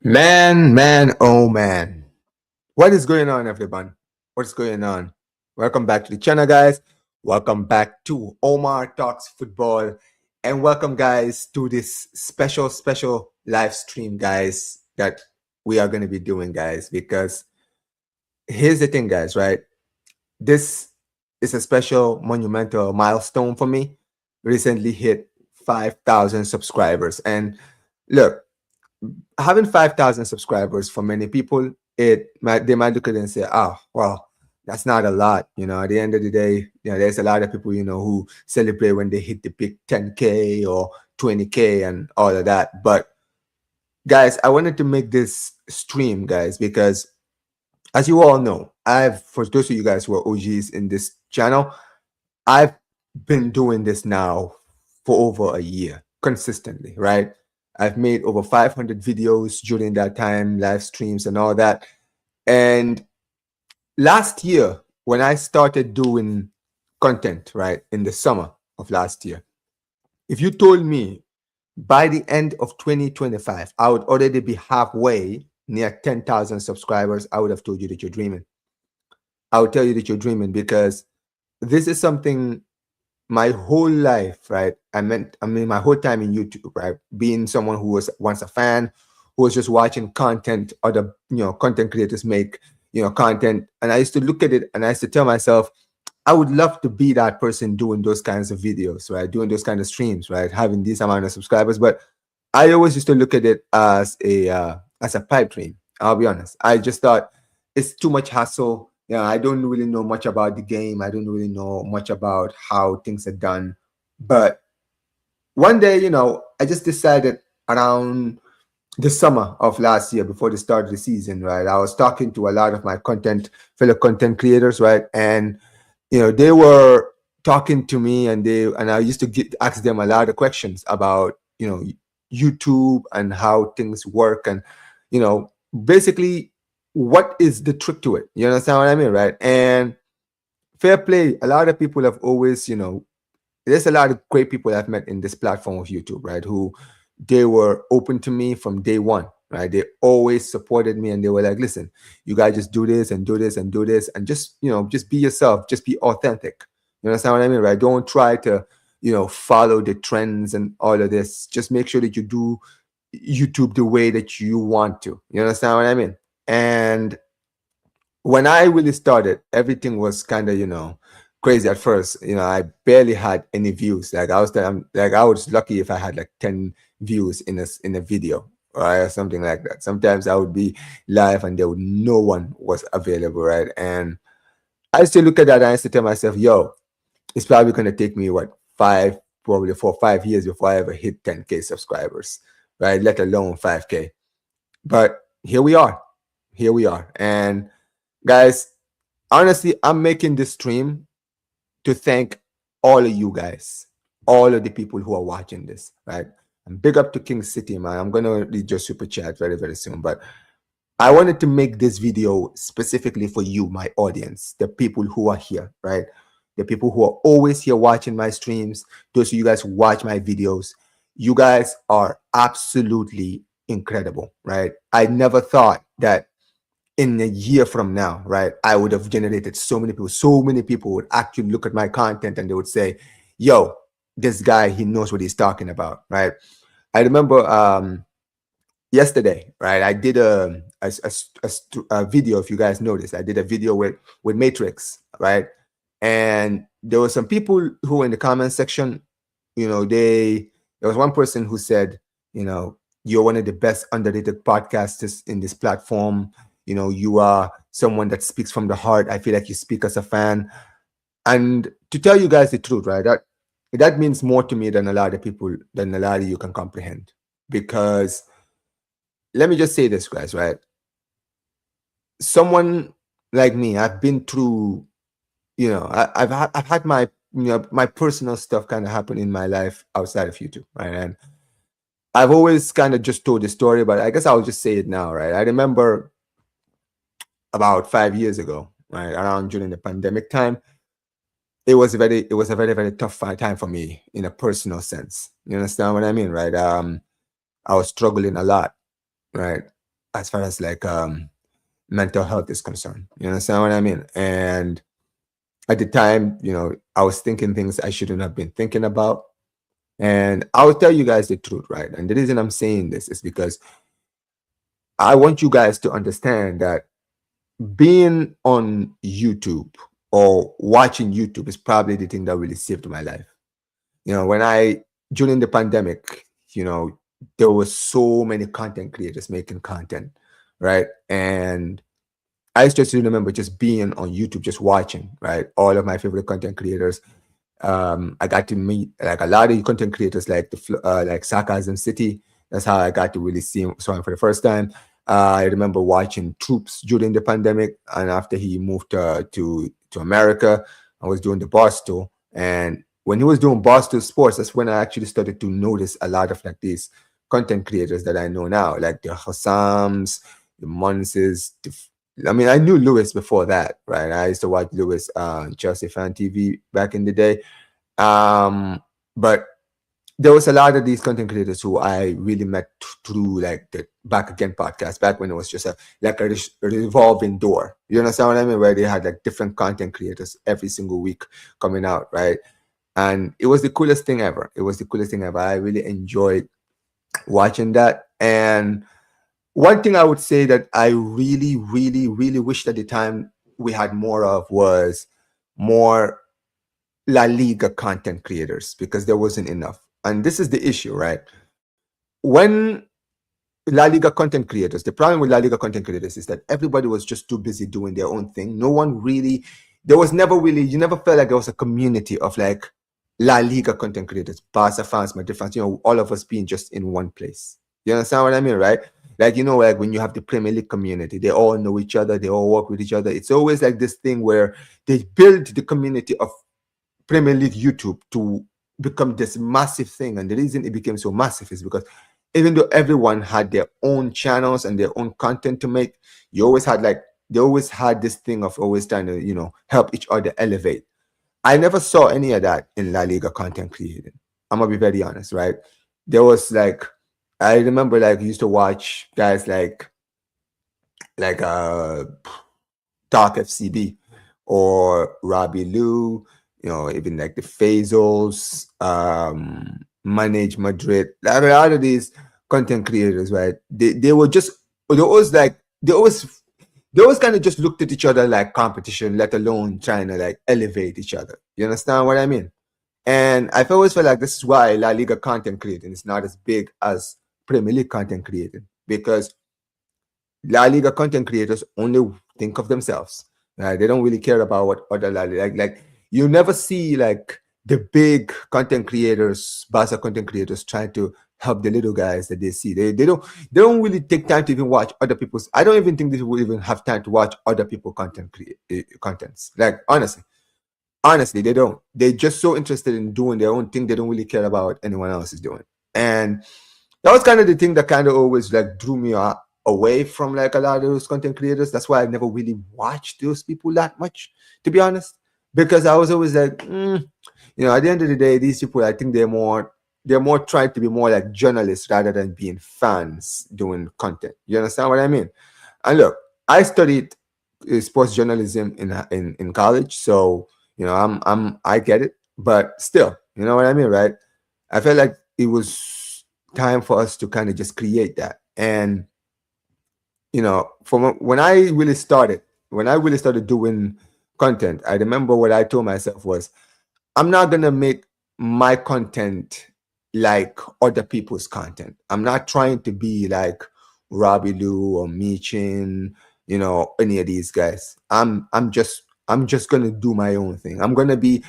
Oh man. What is going on, everyone? What's going on? Welcome back to the channel, guys. Welcome back to Omar Talks Football. And welcome, guys, to this special live stream, guys, that we are going to be doing, guys. Because here's the thing, guys, right? This is a special monumental milestone for me. Recently hit 5,000 subscribers. And look, having 5,000 subscribers for many people, they might look at it and say, "Oh, well, that's not a lot." At the end of the day, there's a lot of people, who celebrate when they hit the big 10K or 20K and all of that. But guys, I wanted to make this stream, guys, because as you all know, for those of you guys who are OGs in this channel, I've been doing this now for over a year consistently, right? I've made over 500 videos during that time, live streams and all that. And last year, when I started doing content, right, in the summer of last year, if you told me by the end of 2025, I would already be halfway near 10,000 subscribers, I would have told you that you're dreaming. I would tell you that you're dreaming, because this is something my whole life, right? I mean, my whole time in YouTube, right? Being someone who was once a fan, who was just watching content, other, content creators make, content. And I used to look at it and I used to tell myself, I would love to be that person doing those kinds of videos, right? Doing those kind of streams, right? Having this amount of subscribers. But I always used to look at it as a pipe dream. I'll be honest. I just thought it's too much hassle. I don't really know much about the game. I don't really know much about how things are done. But one day, I just decided around the summer of last year, before the start of the season, right? I was talking to a lot of my fellow content creators, right? And, they were talking to me, and I used to ask them a lot of questions about, YouTube and how things work, and, basically, what is the trick to it? You understand what I mean, right? And fair play, a lot of people have always, there's a lot of great people I've met in this platform of YouTube, right? Who they were open to me from day one, right? They always supported me, and they were like, listen, you guys just do this and do this and do this, and just, just be yourself, just be authentic. You understand what I mean, right? Don't try to, follow the trends and all of this. Just make sure that you do YouTube the way that you want to. You understand what I mean? And when I really started, everything was kind of, crazy at first. I barely had any views. Like I was lucky if I had like 10 views in a video, right, or something like that. Sometimes I would be live and no one was available, right? And I used to look at that and I used to tell myself, yo, it's probably gonna take me probably 4 or 5 years before I ever hit 10K subscribers, right? Let alone 5K. But here we are. And guys, honestly, I'm making this stream to thank all of you guys, all of the people who are watching this, right? And big up to King City, man. I'm gonna read your super chat very, very soon. But I wanted to make this video specifically for you, my audience, the people who are here, right? The people who are always here watching my streams, those of you guys who watch my videos. You guys are absolutely incredible, right? I never thought that in a year from now, right, I would have generated so many people would actually look at my content and they would say, yo, this guy, he knows what he's talking about, right? I remember yesterday, right, I did a video, if you guys noticed. I did a video with Matrix, right? And there were some people who in the comment section, there was one person who said, you're one of the best underrated podcasters in this platform. You are someone that speaks from the heart. I feel like you speak as a fan. And to tell you guys the truth, right, that means more to me than a lot of you can comprehend. Because let me just say this, guys, right? Someone like me, I've been through, I've had my, my personal stuff kind of happen in my life outside of YouTube, right? And I've always kind of just told the story, but I guess I'll just say it now, right? I remember about 5 years ago, right, around during the pandemic time, it was a very, very tough time for me in a personal sense. You understand what I mean, right? I was struggling a lot, right? as far as like mental health is concerned. You understand what I mean? And at the time, I was thinking things I shouldn't have been thinking about. And I'll tell you guys the truth, right? And the reason I'm saying this is because I want you guys to understand that being on YouTube or watching YouTube is probably the thing that really saved my life. When during the pandemic, there was so many content creators making content, right? And I just remember just being on YouTube, just watching, right? All of my favorite content creators. I got to meet like a lot of content creators, like like Sarcasm City. That's how I got to really see him for the first time. I remember watching Troops during the pandemic, and after he moved to America, I was doing the Barstool. And when he was doing Barstool Sports, that's when I actually started to notice a lot of like these content creators that I know now, like the Hassams, the Monses. I mean, I knew Lewis before that, right? I used to watch Lewis Chelsea Fan TV back in the day. But there was a lot of these content creators who I really met through like the Back Again podcast, back when it was just a revolving door. You understand what I mean? Where they had like different content creators every single week coming out, right? And it was the coolest thing ever. It was the coolest thing ever. I really enjoyed watching that. And one thing I would say that I really, really, really wished at the time we had more of was more La Liga content creators, because there wasn't enough. And this is the issue, right? When La Liga content creators, the problem with La Liga content creators is that everybody was just too busy doing their own thing. No one really, there was never really, you never felt like there was a community of like La Liga content creators, Barca fans, Madrid fans, all of us being just in one place. You understand what I mean, right? Like, like when you have the Premier League community, they all know each other, they all work with each other. It's always like this thing where they build the community of Premier League YouTube to become this massive thing. And the reason it became so massive is because even though everyone had their own channels and their own content to make, they always had this thing of always trying to, help each other elevate. I never saw any of that in La Liga content creating. I'm gonna be very honest, right? There was like, I remember like used to watch guys like Dark FCB or Robbie Lou, even like the Fazels, Manage Madrid, like a lot of these content creators, right? They always kind of just looked at each other like competition, let alone trying to like elevate each other. You understand what I mean? And I've always felt like this is why La Liga content creating is not as big as Premier League content creating, because La Liga content creators only think of themselves. Right? They don't really care about what other La Liga, like you never see like the big content creators, Barca content creators, trying to help the little guys that they see. They don't really take time to even watch other people's. I don't even think they will even have time to watch other people's contents. Like honestly, they don't. They're just so interested in doing their own thing. They don't really care about what anyone else is doing. And that was kind of the thing that kind of always like drew me away from like a lot of those content creators. That's why I never really watched those people that much, to be honest, because I was always like, at the end of the day, these people, I think they're more trying to be more like journalists rather than being fans doing content. You understand what I mean? And look, I studied sports journalism in college, so I get it, but still, you know what I mean, right? I felt like it was time for us to kind of just create that. And from when I really started doing content, I remember what I told myself was, I'm not gonna make my content like other people's content. I'm not trying to be like Robbie Lou or Michin, any of these guys. I'm just gonna do my own thing. I'm gonna be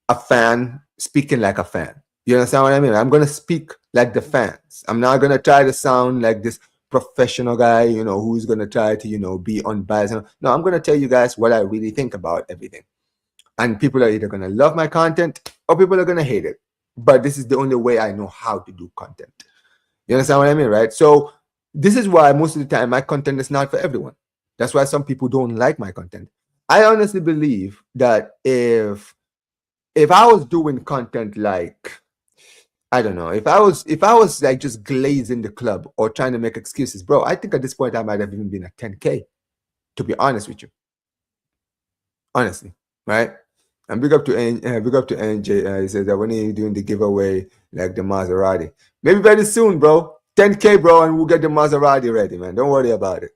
a fan speaking like a fan. You understand what I mean? I'm gonna speak like the fans. I'm not gonna try to sound like this professional guy, who's gonna try to, be unbiased. No, I'm gonna tell you guys what I really think about everything. And people are either gonna love my content or people are gonna hate it. But this is the only way I know how to do content. You understand what I mean, right? So this is why most of the time my content is not for everyone. That's why some people don't like my content. I honestly believe that if I was doing content like I don't know. If I was like just glazing the club or trying to make excuses, bro, I think at this point I might have even been at 10K, to be honest with you. Honestly, right? And big up to NJ. He says that when are you doing the giveaway like the Maserati? Maybe very soon, bro. 10K, bro, and we'll get the Maserati ready, man. Don't worry about it.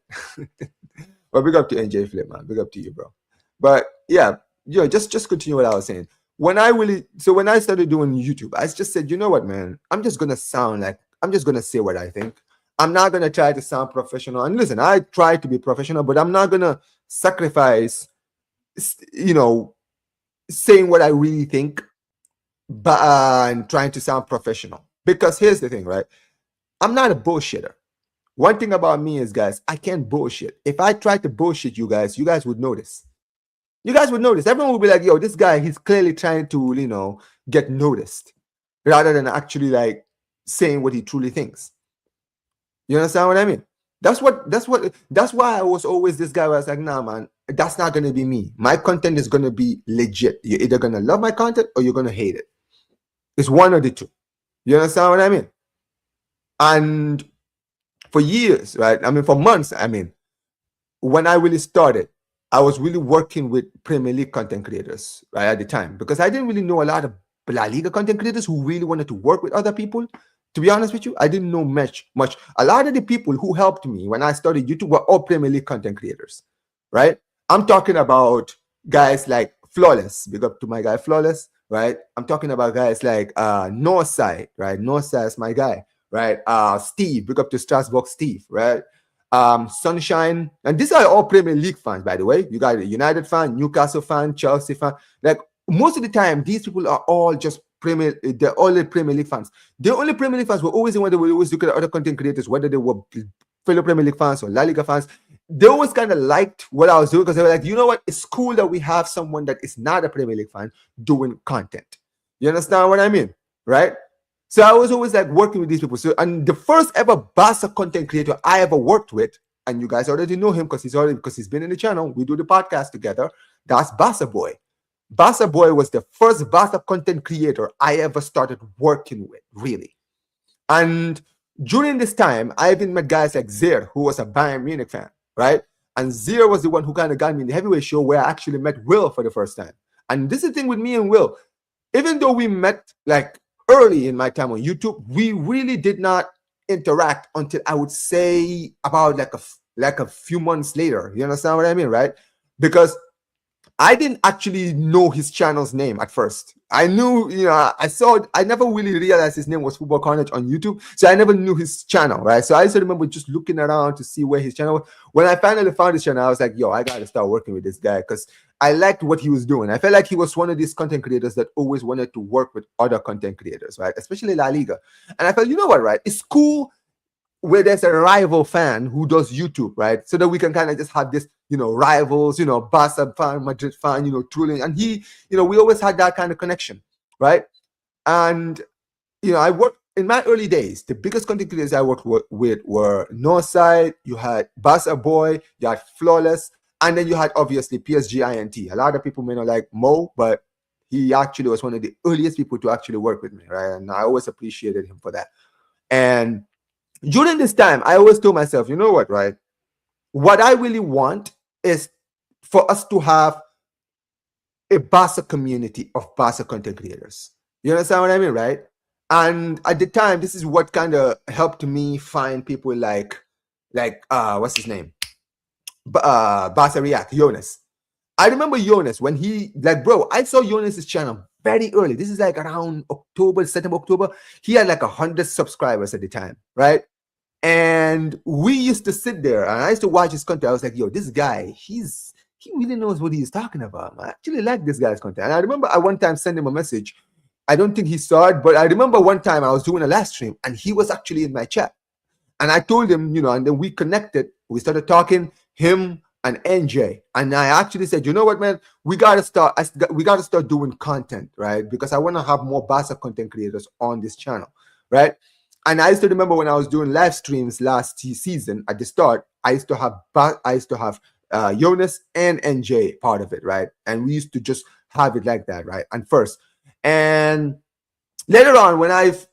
But big up to NJ Flip, man. Big up to you, bro. But yeah, just continue what I was saying. When I started doing YouTube, I just said, you know what, man? I'm just gonna say what I think. I'm not gonna try to sound professional. And listen, I try to be professional, but I'm not gonna sacrifice, you know, saying what I really think, but and trying to sound professional. Because here's the thing, right? I'm not a bullshitter. One thing about me is, guys, I can't bullshit. If I tried to bullshit you guys would notice. You guys would notice. Everyone would be like, yo, this guy, he's clearly trying to, get noticed rather than actually like saying what he truly thinks. You understand what I mean? That's why I was always this guy where I was like, nah, man, that's not going to be me. My content is going to be legit. You're either going to love my content or you're going to hate it. It's one or the two. You understand what I mean? And for years, right? I mean, for months, when I really started, I was really working with Premier League content creators, right, at the time, because I didn't really know a lot of La Liga content creators who really wanted to work with other people. To be honest with you, I didn't know much. A lot of the people who helped me when I started YouTube were all Premier League content creators, right? I'm talking about guys like Flawless, big up to my guy Flawless, right? I'm talking about guys like Northside, right? Northside is my guy, right? Steve, big up to Strasbourg Steve, right? Sunshine, and these are all Premier League fans, by the way. You got a United fan, Newcastle fan, Chelsea fan. Like most of the time, these people are all just they're all Premier League fans. The only Premier League fans were always the one that would always look at other content creators, whether they were fellow Premier League fans or La Liga fans. They always kind of liked what I was doing because they were like, you know what? It's cool that we have someone that is not a Premier League fan doing content. You understand what I mean? Right? So I was always like working with these people. So, and the first ever Barca content creator I ever worked with, and you guys already know him because he's been in the channel. We do the podcast together. That's Barca Boy. Barca Boy was the first Barca content creator I ever started working with, really. And during this time, I even met guys like Zer, who was a Bayern Munich fan, right? And Zer was the one who kind of got me in the heavyweight show where I actually met Will for the first time. And this is the thing with me and Will. Even though we met like early in my time on YouTube, we really did not interact until I would say about like a few months later. You understand what I mean, right? Because I didn't actually know his channel's name at first. I knew, I never really realized his name was Football Carnage on YouTube. So I never knew his channel, right? So I used to remember just looking around to see where his channel was. When I finally found his channel, I was like, yo, I got to start working with this guy because I liked what he was doing. I felt like he was one of these content creators that always wanted to work with other content creators, right? Especially La Liga. And I felt, you know what, right? It's cool where there's a rival fan who does YouTube, right? So that we can kind of just have this, rivals, Barca fan, Madrid fan, truly. And we always had that kind of connection, right? And, I worked in my early days, the biggest content creators I worked with were Northside, you had Barca Boy, you had Flawless, and then you had obviously PSG INT. A lot of people may not like Mo, but he actually was one of the earliest people to actually work with me, right? And I always appreciated him for that. And during this time, I always told myself, you know what, right? What I really want is for us to have a Barca community of Barca content creators. You understand what I mean, right? And at the time, this is what kind of helped me find people like what's his name? Barca React, Jonas. I remember Jonas when I saw Jonas's channel very early. This is like around September, October. He had like 100 subscribers at the time, right? And we used to sit there and I used to watch his content. I was like, yo, this guy, he really knows what he's talking about. I actually like this guy's content. And I remember I one time sent him a message. I don't think he saw it, but I remember one time I was doing a live stream and he was actually in my chat. And I told him, and then we connected. We started talking, him and NJ. And I actually said, you know what, man, we got to start doing content, right? Because I want to have more Barca content creators on this channel, right? And I used to remember when I was doing live streams last season at the start, I used to have Jonas and NJ part of it, right? And we used to just have it like that, right? And later on, when I've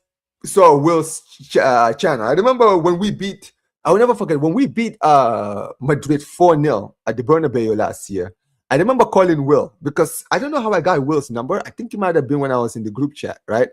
saw Will's channel. I remember when we beat. I will never forget when we beat Madrid 4-0 at the Bernabeu last year. I remember calling Will because I don't know how I got Will's number. I think it might have been when I was in the group chat, right?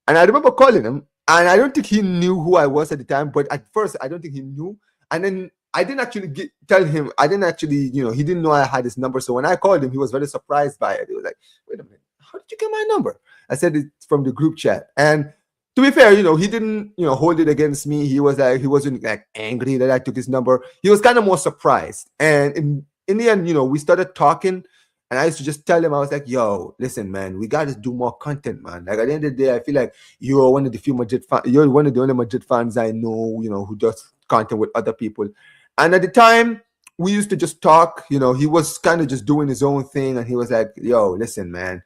And I remember calling him, and I don't think he knew who I was at the time. But at first, I don't think he knew. And then I didn't actually tell him. I didn't actually, he didn't know I had his number. So when I called him, he was very surprised by it. He was like, "Wait a minute, how did you get my number?" I said it's from the group chat. And to be fair, he didn't, hold it against me. He wasn't like angry that I took his number. He was kind of more surprised. And in the end, we started talking. And I used to just tell him, I was like, "Yo, listen, man, we got to do more content, man. Like at the end of the day, I feel like you're one of the few Madrid fans. You're one of the only Madrid fans I know, who does content with other people." And at the time, we used to just talk. He was kind of just doing his own thing, and he was like, "Yo, listen, man,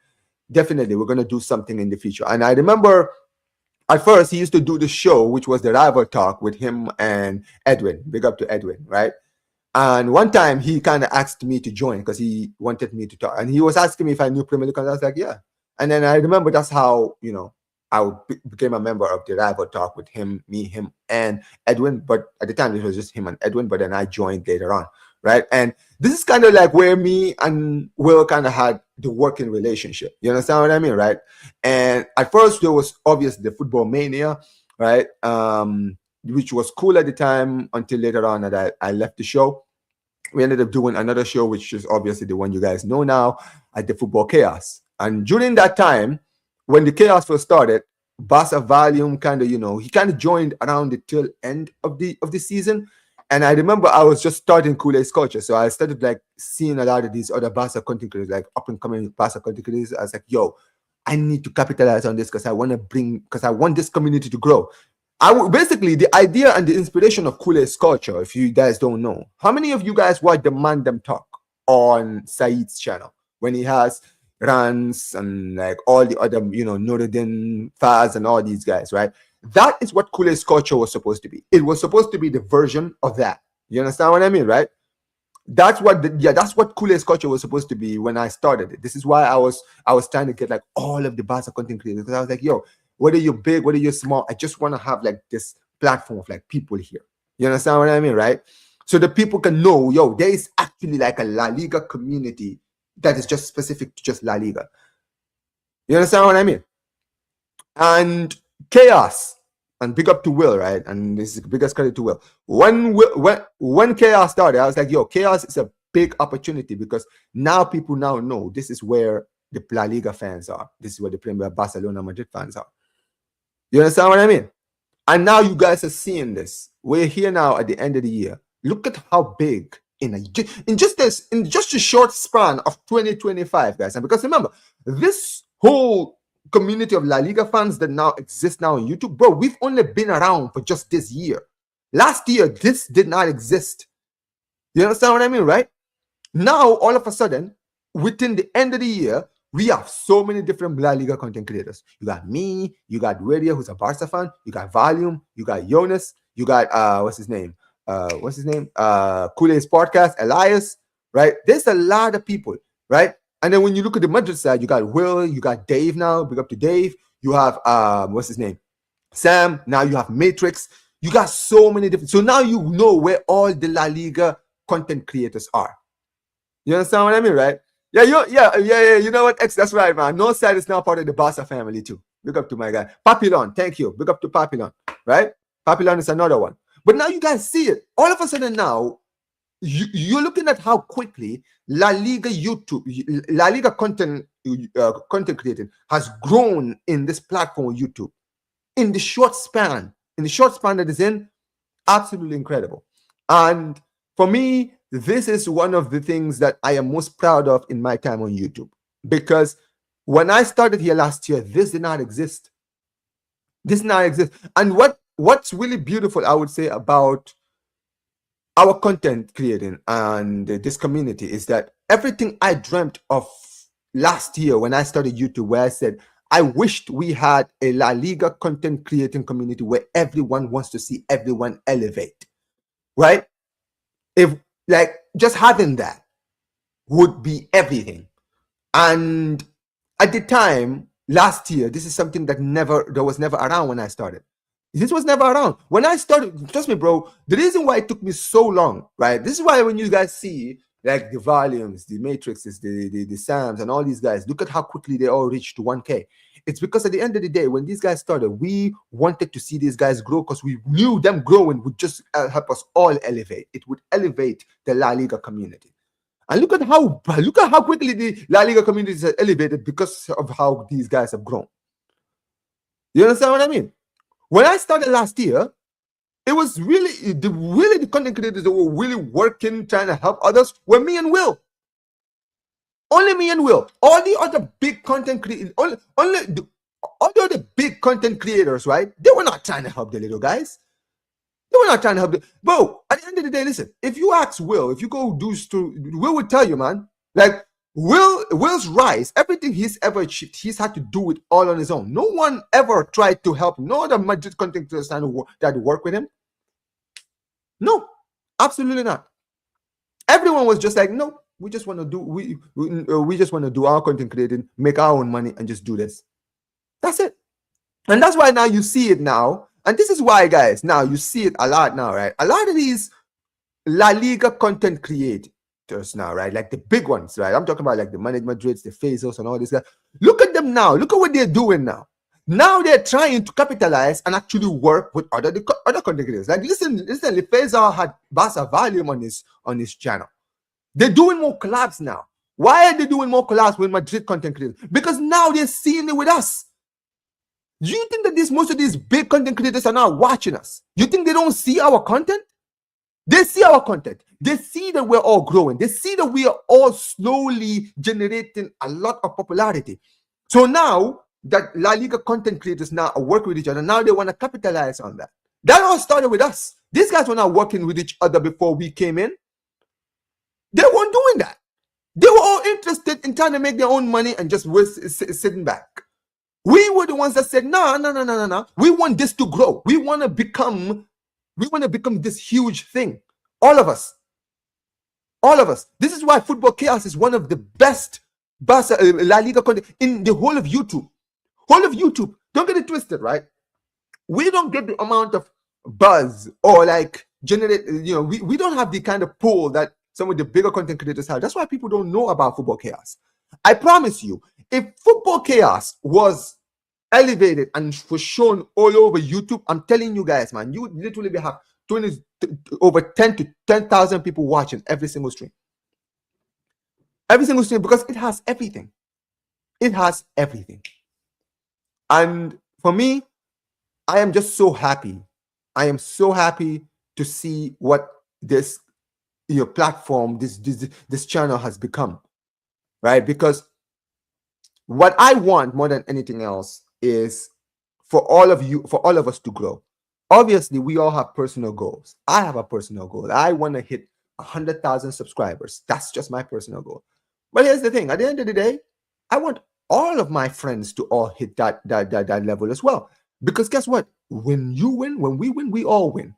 definitely we're gonna do something in the future." And I remember at first he used to do the show, which was the Rival Talk with him and Edwin. Big up to Edwin, right? And one time he kind of asked me to join because he wanted me to talk. And he was asking me if I knew Premier League. And I was like, yeah. And then I remember that's how, I became a member of the Rival Talk with him, and Edwin. But at the time, it was just him and Edwin. But then I joined later on, right? And this is kind of like where me and Will kind of had the working relationship. You understand what I mean, right? And at first, there was obviously the football mania, right? Which was cool at the time until later on that I left the show. We ended up doing another show, which is obviously the one you guys know now, at the Football Chaos. And during that time, when the Chaos first started, Barça Volume kind of, he kind of joined around the tail end of the season. And I remember I was just starting Koundé's culture. So I started like seeing a lot of these other Barça content creators, like up and coming Barça content creators. I was like, yo, I need to capitalize on this because I want this community to grow. Basically, the idea and the inspiration of Koundé's culture, if you guys don't know, how many of you guys watch the Man Them Talk on Said's channel when he has Rans and like all the other, Nuruddin, Faz and all these guys, right? That is what Koundé's culture was supposed to be. It was supposed to be the version of that. You understand what I mean, right? That's what Koundé's culture was supposed to be when I started it. This is why I was trying to get like all of the Barca content creators, because I was like, yo, whether you're big, whether you're small, I just want to have like this platform of like people here. You understand what I mean, right? So the people can know, yo, there is actually like a La Liga community that is just specific to just La Liga. You understand what I mean? And Chaos, and big up to Will, right? And this is the biggest credit to Will. When Chaos started, I was like, yo, Chaos is a big opportunity because now people now know this is where the La Liga fans are. This is where the Premier Barcelona Madrid fans are. You understand what I mean? And now you guys are seeing this. We're here now at the end of the year. Look at how big in just a short span of 2025, guys. And because remember, this whole community of La Liga fans that now exist now on YouTube, bro, we've only been around for just this year. Last year, this did not exist. You understand what I mean, right? Now, all of a sudden, within the end of the year, we have so many different La Liga content creators. You got me, you got Radio, who's a Barca fan, you got Volume, you got Jonas, you got what's his name? Koundé's podcast, Elias, right? There's a lot of people, right? And then when you look at the Madrid side, you got Will, you got Dave now, big up to Dave. You have what's his name? Sam. Now you have Matrix. You got so many different. So now you know where all the La Liga content creators are. You understand what I mean, right? Yeah. You know what, X? That's right, man. No side is now part of the Barca family too. Big up to my guy, Papillon. Thank you. Big up to Papillon, right? Papillon is another one. But now you guys see it. All of a sudden now, you're looking at how quickly La Liga content creating has grown in this platform, YouTube, in the short span that is in, absolutely incredible. And for me, this is one of the things that I am most proud of in my time on YouTube, because when I started here last year, this did not exist. And what's really beautiful, I would say, about our content creating and this community is that everything I dreamt of last year when I started YouTube, where I said, I wished we had a La Liga content creating community where everyone wants to see everyone elevate, right? If like just having that would be everything. And at the time, last year, this is something that was never around when I started. This was never around. When I started, trust me, bro, the reason why it took me so long, right? This is why when you guys see like the volumes, the matrices, the Sams, and all these guys, look at how quickly they all reached 1K. It's because at the end of the day, when these guys started, we wanted to see these guys grow because we knew them growing would just help us all elevate. It would elevate the La Liga community. And look at how quickly the La Liga community has elevated because of how these guys have grown. You understand what I mean? When I started last year, it was really the content creators that were really working, trying to help others were me and Will. Only me and Will. All the other big content creators, all the other big content creators, right? They were not trying to help the little guys. They were not trying to help them. Bro, at the end of the day, listen, if you ask Will, if you go Will would tell you, man, like Will's rise, everything he's ever achieved, he's had to do it all on his own. No one ever tried to help him. No other Madrid content creators tried to work with him. No, absolutely not. Everyone was just like, no, we just want to do we just want to do our content creating, make our own money, and just do this. That's it. And that's why now you see it now. And this is why, guys, now you see it a lot now, right? A lot of these La Liga content creators now, right? Like the big ones, right? I'm talking about like the Managed Madrids, the Fazos, and all these guys. Look at them now. Look at what they're doing now. Now they're trying to capitalize and actually work with other content creators. Like listen, Faisal had Barça volume on his channel. They're doing more collabs now. Why are they doing more collabs with Madrid content creators? Because now they're seeing it with us. Do you think that most of these big content creators are now watching us? You think they don't see our content? They see our content. They see that we're all growing. They see that we are all slowly generating a lot of popularity. So now that La Liga content creators now are working with each other, now they want to capitalize on that. That all started with us. These guys were not working with each other before we came in. They weren't doing that. They were all interested in trying to make their own money and just sitting back. We were the ones that said, no. We want this to grow. We want to become this huge thing. All of us. This is why Football Chaos is one of the best Barca, La Liga content in the whole of YouTube. Don't get it twisted, right? We don't get the amount of buzz or like generate, we don't have the kind of pull that some of the bigger content creators have. That's why people don't know about Football Chaos. I promise you, if Football Chaos was elevated and was shown all over YouTube, I'm telling you guys, man, you would literally have over 10,000 people watching every single stream. Because it has everything. And for me, I am just so happy. I am so happy to see what this platform, this channel has become, right? Because what I want more than anything else is for all of us to grow. Obviously, we all have personal goals. I have a personal goal. I want to hit 100,000 subscribers. That's just my personal goal. But here's the thing. At the end of the day, I want all of my friends to all hit that level as well. Because guess what? When you win, when we win, we all win.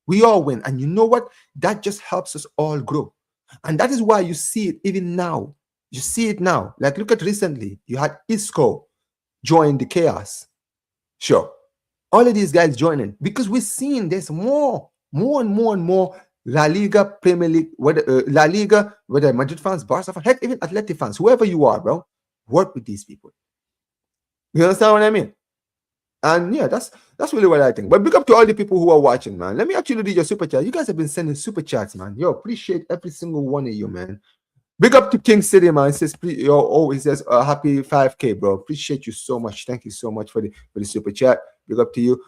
We all win. And you know what? That just helps us all grow. And that is why you see it even now. You see it now. Like, look at recently. You had Isco join the Chaos. Sure. All of these guys joining. Because we're seeing there's more and more La Liga, Premier League, La Liga, whether Madrid fans, Barca fans, heck, even Athletic fans, whoever you are, bro, work with these people. You understand what I mean? And yeah, that's really what I think. But big up to all the people who are watching, man. Let me actually read your super chat. You guys have been sending super chats, man. Yo, appreciate every single one of you, man. Big up to King City, man. He says, he says, happy 5K, bro. Appreciate you so much. Thank you so much for the super chat. Big up to you.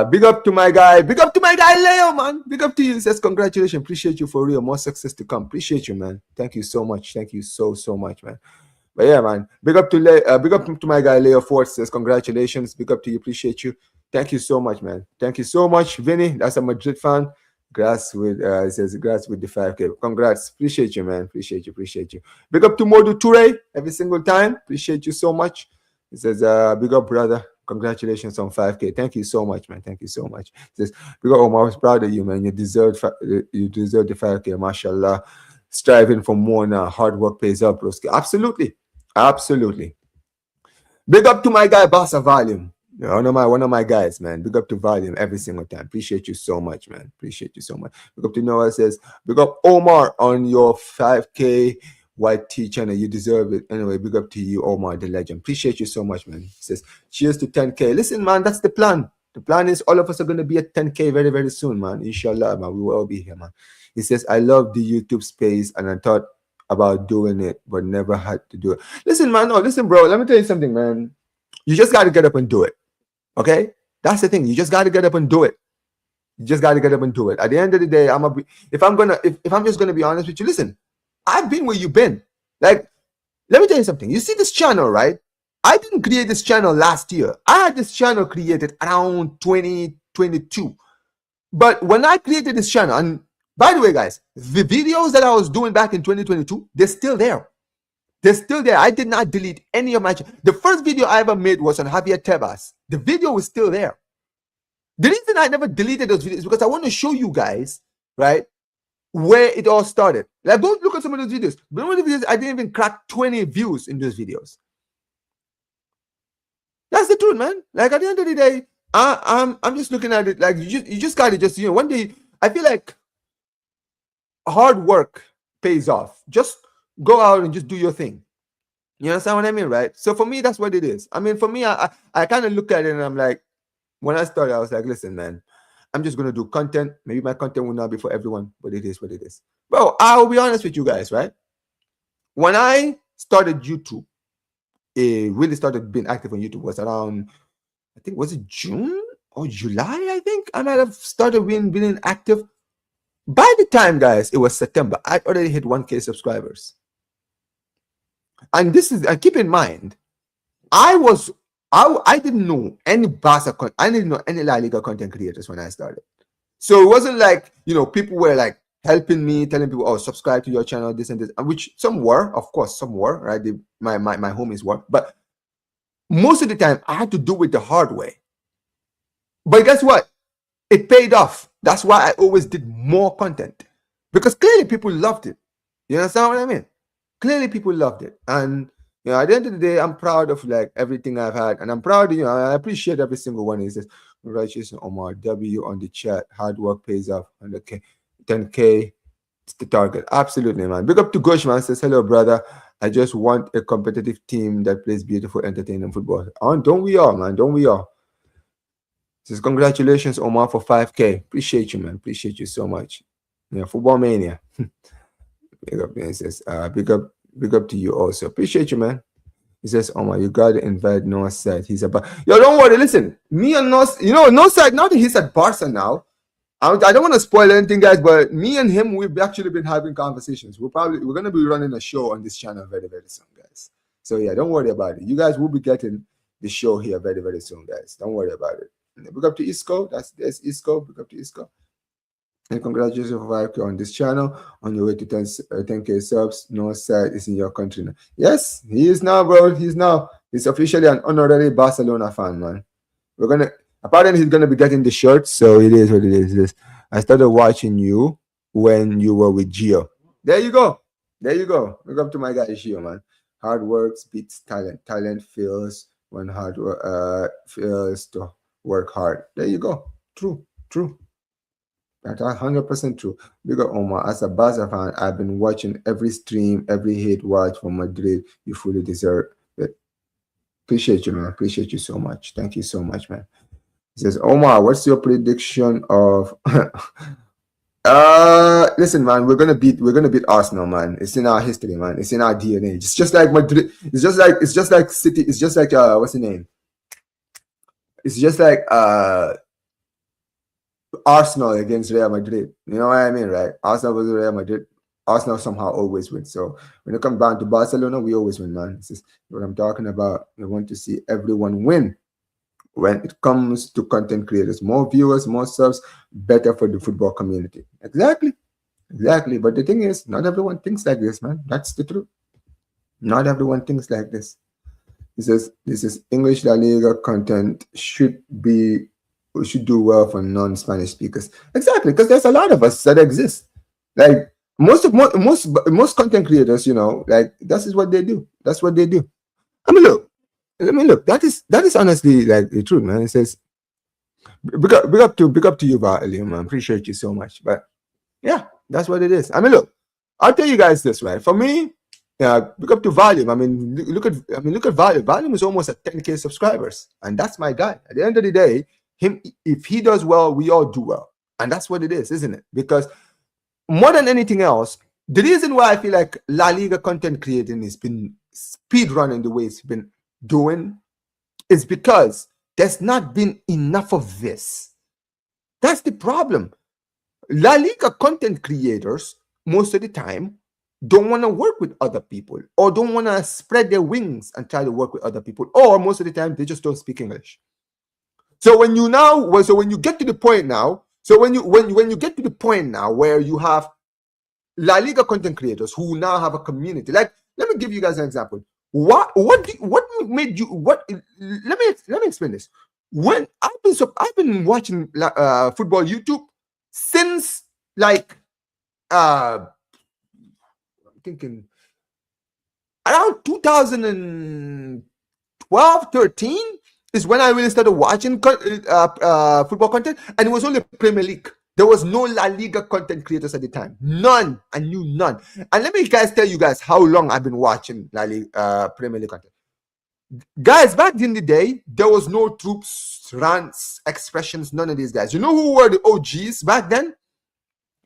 Big up to my guy. Big up to my guy, Leo, man. Big up to you. He says, congratulations. Appreciate you for real. More success to come. Appreciate you, man. Thank you so much. Thank you so much, man. But yeah, man. Big up to my guy, Leo Ford. Says, congratulations. Big up to you. Appreciate you. Thank you so much, man. Thank you so much, Vinny. That's a Madrid fan. Grass with says grass with the 5K. Congrats. Appreciate you, man. Appreciate you. Big up to Modu Toure every single time. Appreciate you so much. He says, big up, brother. Congratulations on 5K. Thank you so much, man. Thank you so much. He says, big up, Omar. I was proud of you, man. You deserve the 5K. Mashallah. Striving for more now. Hard work pays up, broski. Absolutely. Big up to my guy, Barça Volume. One of my guys, man. Big up to Volume every single time. Appreciate you so much, man. Appreciate you so much. Big up to Noah says, big up Omar on your 5K YT channel. You deserve it. Anyway, big up to you, Omar, the legend. Appreciate you so much, man. He says, cheers to 10K. Listen, man, that's the plan. The plan is all of us are going to be at 10K very, very soon, man. Inshallah, man. We will all be here, man. He says, I love the YouTube space and I thought about doing it, but never had to do it. Listen, man. No, listen, bro. Let me tell you something, man. You just got to get up and do it. Okay? That's the thing. You just got to get up and do it. You just got to get up and do it. At the end of the day, if I'm just gonna be honest with you, listen, I've been where you've been. Like, let me tell you something. You see this channel, right? I didn't create this channel last year. I had this channel created around 2022. But when I created this channel, and by the way, guys, the videos that I was doing back in 2022, they're still there. They're still there. I did not delete any of my. The first video I ever made was on Javier Tebas. The video was still there. The reason I never deleted those videos is because I want to show you guys, right, where it all started. Like, go look at some of those videos. But one of the videos, I didn't even crack 20 views in those videos. That's the truth, man. Like, at the end of the day, I'm just looking at it like you just gotta just, one day, I feel like hard work pays off. Just go out and just do your thing. You understand what I mean, right? So for me, that's what it is. I mean, for me, I kind of look at it and I'm like, when I started, I was like, listen, man, I'm just going to do content. Maybe my content will not be for everyone, but it is what it is. Bro, I'll be honest with you guys, right? When I started YouTube, really started being active on YouTube was around, I think, was it June or July, I think? I might have started being active. By the time, guys, it was September, I already hit 1K subscribers. And this is, and keep in mind, I didn't know any Barca, I didn't know any La Liga content creators when I started. So it wasn't like, people were like helping me, telling people, oh, subscribe to your channel, this and this, which some were, of course, some were, right? My homies were. But most of the time, I had to do it the hard way. But guess what? It paid off. That's why I always did more content. Because clearly people loved it. You understand what I mean? Clearly people loved it. And at the end of the day, I'm proud of like everything I've had. And I'm proud, I appreciate every single one. He says, congratulations, Omar. W on the chat. Hard work pays off. 100K. 10K. It's the target. Absolutely, man. Big up to Gush, man. Says, hello, brother. I just want a competitive team that plays beautiful, entertaining football. Don't we all, man? Don't we all? Says, congratulations, Omar, for 5K. Appreciate you, man. Appreciate you so much. Football mania. Big up, man. He says, big up to you also. Appreciate you, man. He says, Omar, you gotta invite Noah Side. He's about. Yo, don't worry. Listen, me and Noah, Noah Side, now that he's at Barca now, I don't want to spoil anything, guys, but me and him, we've actually been having conversations. We're gonna be running a show on this channel very, very soon, guys. So yeah, don't worry about it. You guys will be getting the show here very, very soon, guys. Don't worry about it. Big up to Isco. That's Isco. Big up to Isco. And congratulations for 5K on this channel. On your way to 10K subs. Noah Side is in your country now. Yes, he is now, bro. He's officially an honorary Barcelona fan, man. Apparently he's gonna be getting the shirt, so it is what it is. I started watching you when you were with Gio. There you go. Big up to my guy Gio, man. Hard work beats talent. Talent feels when hard work feels to work hard. There you go. True. That's 100% true. Big up, Omar. As a Barca fan, I've been watching every stream, every hit watch from Madrid. You fully deserve it. Appreciate you, man. Appreciate you so much. Thank you so much, man. He says, Omar, what's your prediction of listen, man, we're gonna beat Arsenal, man. It's in our history, man. It's in our DNA. It's just like Madrid. It's just like City. It's just like what's the name? It's just like Arsenal against Real Madrid. You know what I mean, right? Arsenal versus Real Madrid. Arsenal somehow always wins. So when it comes down to Barcelona, we always win, man. This is what I'm talking about. We want to see everyone win. When it comes to content creators, more viewers, more subs, better for the football community. Exactly. But the thing is, not everyone thinks like this, man. That's the truth. Not everyone thinks like this. He says, this is English La Liga content should do well for non-Spanish speakers. Exactly, because there's a lot of us that exist. Like most content creators, like this is what they do. That's what they do. I mean, look, I mean, look, that is honestly like the truth, man. It says big up to you, Liam. I appreciate you so much. But yeah, that's what it is. I mean, look, I'll tell you guys this, right? For me, yeah, big up to Volume. Look at Volume. Volume is almost at 10K subscribers, and that's my guy. At the end of the day, him, if he does well, we all do well, and that's what it is, isn't it? Because more than anything else, the reason why I feel like La Liga content creating has been speed running the way it's been doing is because there's not been enough of this. That's the problem. La Liga content creators, most of the time, don't want to work with other people or don't want to spread their wings and try to work with other people, or most of the time they just don't speak English. So when you get to the point now, when you get to the point now where you have La Liga content creators who now have a community, like, let me give you guys an example. What made you, let me explain this. When I've been watching football YouTube since, like, I'm thinking around 2012, 13 is when I really started watching football content, and it was only Premier League. There was no La Liga content creators at the time. None. I knew none. And let me tell you guys how long I've been watching La Liga, Premier League content. Guys, back in the day, there was no troops, rants, expressions, none of these guys. You know who were the OGs back then?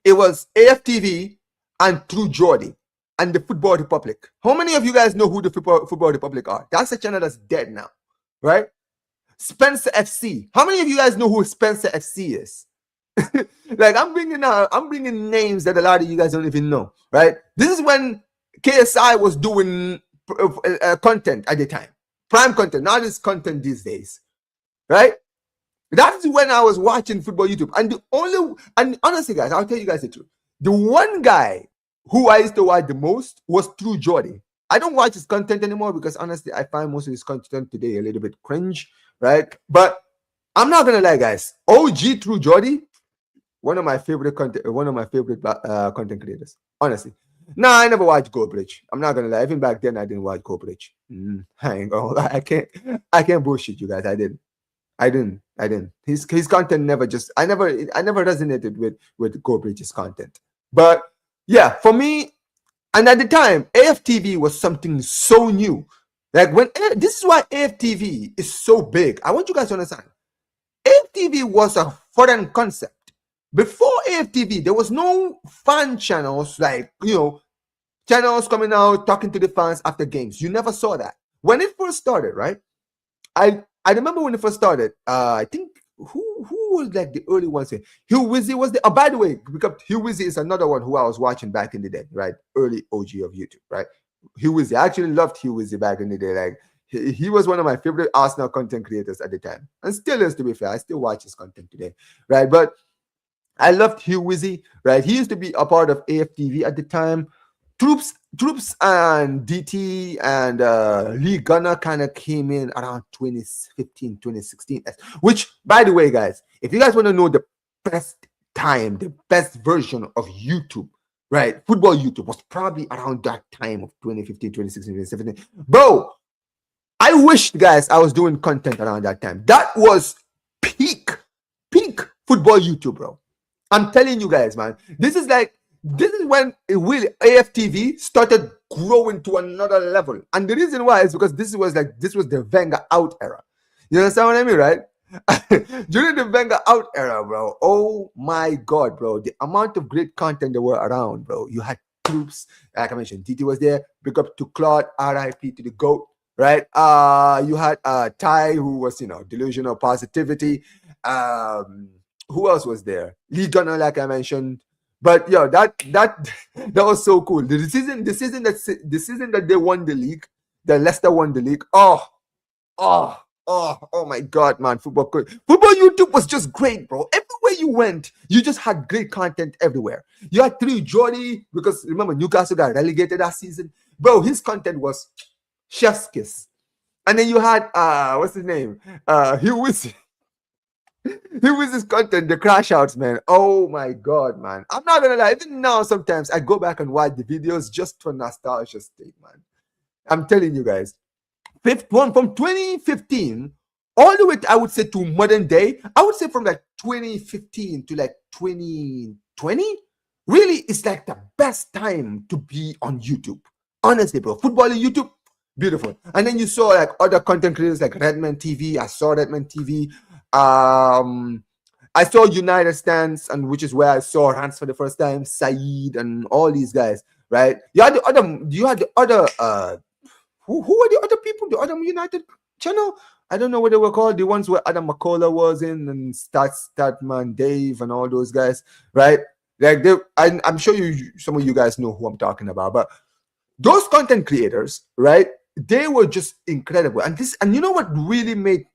It was AFTV and True Geordie and the Football Republic. How many of you guys know who the Football Republic are? That's a channel that's dead now, right? Spencer FC. How many of you guys know who Spencer FC is? Like, I'm bringing names that a lot of you guys don't even know, right? This is when KSI was doing content at the time, prime content, not this content these days, right? That's when I was watching football YouTube, and honestly, guys, I'll tell you guys the truth. The one guy who I used to watch the most was True Geordie. I don't watch his content anymore because honestly, I find most of his content today a little bit cringe, right? But I'm not gonna lie, guys. OG True Geordie, one of my favorite content creators, honestly. Nah, I never watched Go Bridge. I'm not gonna lie. Even back then, I didn't watch Go Bridge. I ain't gonna lie. I can't bullshit you guys. I didn't. His content never I never resonated with Go Bridge's content. But yeah, for me, and at the time, AFTV was something so new. Like, this is why AFTV is so big. I want you guys to understand. AFTV was a foreign concept. Before AFTV, there was no fan channels, like, channels coming out talking to the fans after games. You never saw that. When it first started, right? I remember when it first started, I think, who was like the early ones here? Hugh Wizzy was there. Oh, by the way, because Hugh Wizzy is another one who I was watching back in the day, right? Early OG of YouTube, right? Hugh Wizzy. I actually loved Hugh Wizzy back in the day. Like, he was one of my favorite Arsenal content creators at the time. And still is, to be fair. I still watch his content today, right? But I loved Hugh Wizzy, right? He used to be a part of AFTV at the time. Troops and DT and Lee Gunner kind of came in around 2015, 2016. Which, by the way, guys, if you guys want to know the best time, the best version of YouTube, right? Football YouTube was probably around that time of 2015, 2016, 2017. Bro, I wished, guys, I was doing content around that time. That was peak football YouTube, bro. I'm telling you guys, man. This is when AFTV started growing to another level. And the reason why is because this was the Wenger out era. You understand what I mean, right? During the Wenger out era, bro, oh my God, bro, the amount of great content that were around, bro. You had Troops, like I mentioned, DT was there. Big up to Claude, RIP to the GOAT, right? You had Ty, who was, delusional positivity. Who else was there? Lee Gunner, like I mentioned. But yeah, that was so cool. The season that they won the league, that Leicester won the league. Oh my God, man! Football YouTube was just great, bro. Everywhere you went, you just had great content everywhere. You had True Geordie, because remember Newcastle got relegated that season, bro. His content was chef's kiss. And then you had what's his name? He was his content, the crash outs, man. Oh my God, man. I'm not gonna lie, even now sometimes I go back and watch the videos just for nostalgia's sake, man. I'm telling you guys, from 2015 all the way I would say to modern day. I would say from like 2015 to like 2020. Really, it's like the best time to be on YouTube. Honestly, bro, football on YouTube, beautiful. And then you saw like other content creators like Redman TV. I saw Redman TV. I saw United Stands, and which is where I saw Hans for the first time, Saeed, and all these guys. Right? You had the other. Who are the other people? The other United channel? I don't know what they were called. The ones where Adam McCullough was in, and Statman Dave, and all those guys. Right? Like I'm sure some of you guys know who I'm talking about, but those content creators, right? They were just incredible. And you know what really made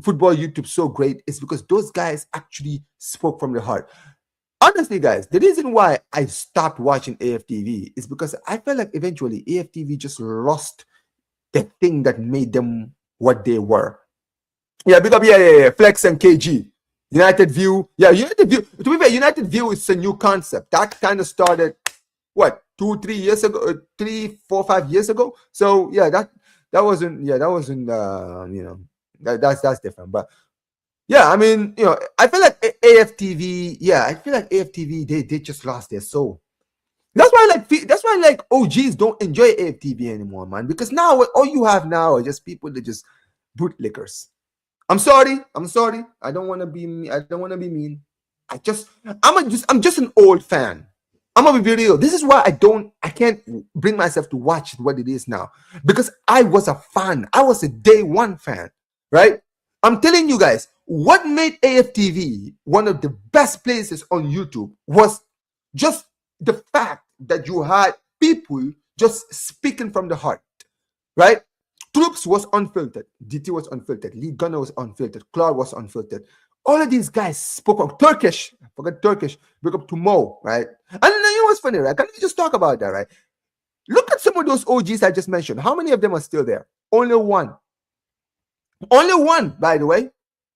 football YouTube so great is because those guys actually spoke from the heart. Honestly, guys, the reason why I stopped watching AFTV is because I felt like eventually AFTV just lost the thing that made them what they were. Yeah, big up, yeah. Flex and KG. United View. Yeah, United View. To be fair, United View is a new concept. That kind of started, what, 2-3 years ago, 3, 4, 5 years ago. So yeah, that wasn't that's different. But yeah, I mean, I feel like AFTV. Yeah, I feel like AFTV. They just lost their soul. That's why like OGs don't enjoy AFTV anymore, man. Because now all you have now are just people that just bootlickers. I'm sorry. I don't want to be mean. I'm just an old fan. I'm gonna be real. This is why I can't bring myself to watch what it is now, because I was a fan. I was a day one fan, right? I'm telling you guys, what made AFTV one of the best places on YouTube was just the fact that you had people just speaking from the heart, right? Troops was unfiltered. DT was unfiltered. Lee Gunner was unfiltered. Claude was unfiltered. All of these guys spoke of Turkish. Forget Turkish. Bring up to Mo, right? And you know what's funny, right? Can we just talk about that, right? Look at some of those OGs I just mentioned. How many of them are still there? Only one. Only one, by the way.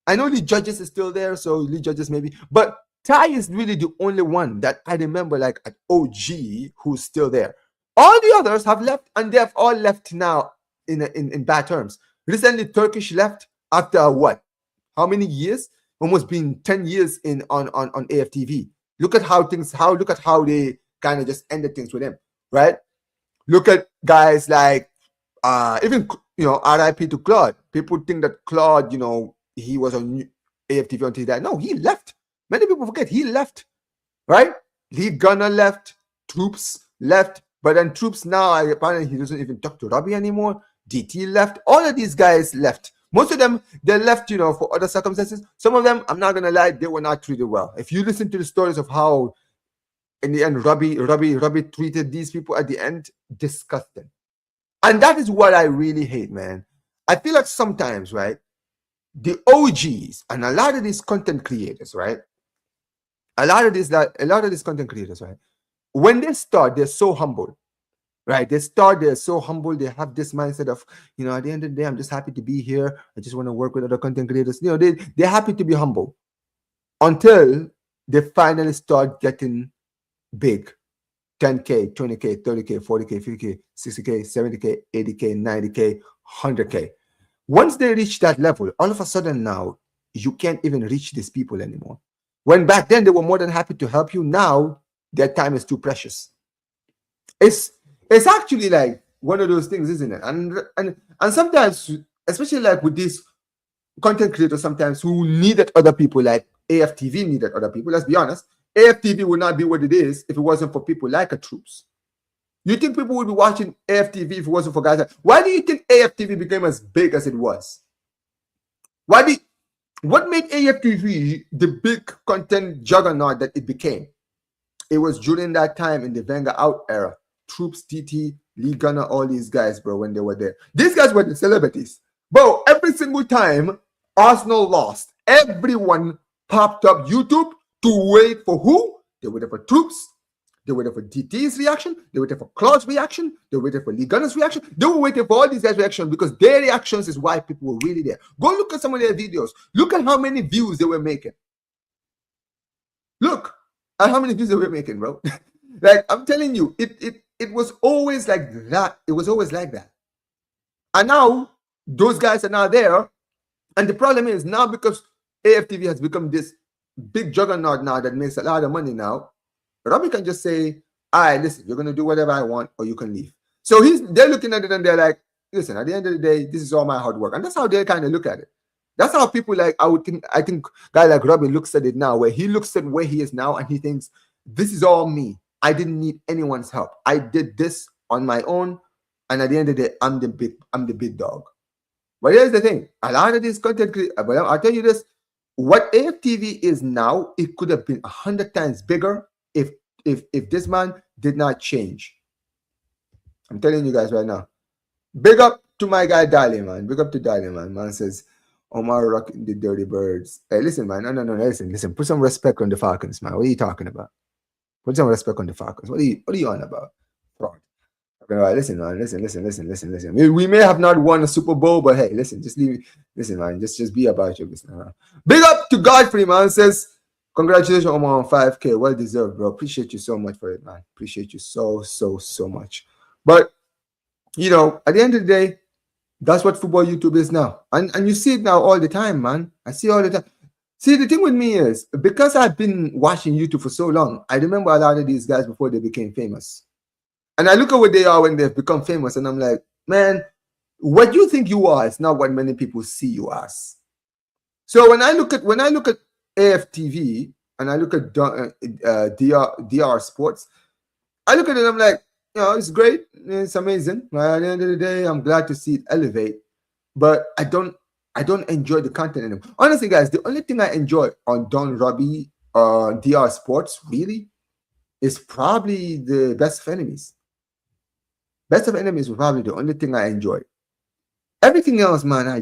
I know Lee Judges is still there, so Lee Judges maybe. But Ty is really the only one that I remember like at OG who's still there. All the others have left, and they have all left now in bad terms. Recently, Turkish left after what? How many years? Almost been 10 years on AFTV. Look at how they kind of just ended things with him, right? Look at guys like even RIP to Claude. People think that Claude, he was on AFTV until he died. No, he left. Many people forget he left, right? Lee Gunner left, Troops left, but then Troops now apparently he doesn't even talk to Robbie anymore. DT left. All of these guys left. Most of them, they left, for other circumstances. Some of them, I'm not gonna lie, they were not treated well. If you listen to the stories of how, in the end, Robbie treated these people at the end, disgusting. And that is what I really hate, man. I feel like sometimes, right, the OGs and a lot of these content creators, right, when they start, they're so humble. Right, they're so humble. They have this mindset of, at the end of the day, I'm just happy to be here. I just want to work with other content creators. They're happy to be humble until they finally start getting big. 10K, 20K, 30K, 40K, 50K, 60K, 70K, 80K, 90K, 100K. Once they reach that level, all of a sudden now, you can't even reach these people anymore. When back then they were more than happy to help you, now their time is too precious. It's actually like one of those things, isn't it? And sometimes, especially like with these content creators, sometimes who needed other people, like AFTV needed other people. Let's be honest, AFTV would not be what it is if it wasn't for people like a Troops. You think people would be watching AFTV if it wasn't for guys? Why do you think AFTV became as big as it was? What made AFTV the big content juggernaut that it became? It was during that time in the Wenger out era. Troops, TT, Lee Gunner, all these guys, bro, when they were there. These guys were the celebrities. Bro, every single time Arsenal lost, everyone popped up YouTube to wait for who? They waited for Troops. They waited for TT's reaction. They waited for Claude's reaction. They waited for Lee Gunner's reaction. They were waiting for all these guys' reactions because their reactions is why people were really there. Go look at some of their videos. Look at how many views they were making. Look at how many views they were making, bro. Like, I'm telling you, it was always like that. It was always like that. And now Those guys are now there. And the problem is now because AFTV has become this big juggernaut now that makes a lot of money now, Robbie can just say, all right, listen, you're going to do whatever I want or you can leave. So they're looking at it and they're like, listen, at the end of the day, this is all my hard work. And that's how they kind of look at it. That's how people like, I think guy like Robbie looks at it now, where he looks at where he is now and he thinks, this is all me. I didn't need anyone's help. I did this on my own. And at the end of the day, I'm the big dog. But here's the thing. A lot of these content creators, I'll tell you this, what AFTV is now, it could have been 100 times bigger if this man did not change. I'm telling you guys right now. Big up to my guy Dali, man. Big up to Dali, man. Man says, Omar rocking the dirty birds. Hey, listen, man. No. Listen. Put some respect on the Falcons, man. What are you talking about? Put some respect on the Falcons. What are you on about? Fraud. Okay, all right, listen, man. Listen. We may have not won a Super Bowl, but hey, listen, just listen, man. Just be about your business. Big up to Godfrey, man. Says, congratulations, Omar, on 5K. Well deserved, bro. Appreciate you so much for it, man. Appreciate you so much. But you know, at the end of the day, that's what football YouTube is now. And you see it now all the time, man. I see it all the time. See, the thing with me is, because I've been watching YouTube for so long, I remember a lot of these guys before they became famous. And I look at what they are when they've become famous, and I'm like, man, what you think you are is not what many people see you as. So when I look at AFTV and I look at DR Sports, I look at it and I'm like, you know, it's great, it's amazing. At the end of the day, I'm glad to see it elevate, but I don't enjoy the content anymore. Honestly, guys, the only thing I enjoy on Don Robbie DR Sports really is probably the Best of Enemies. Best of Enemies was probably the only thing I enjoy. Everything else, man, I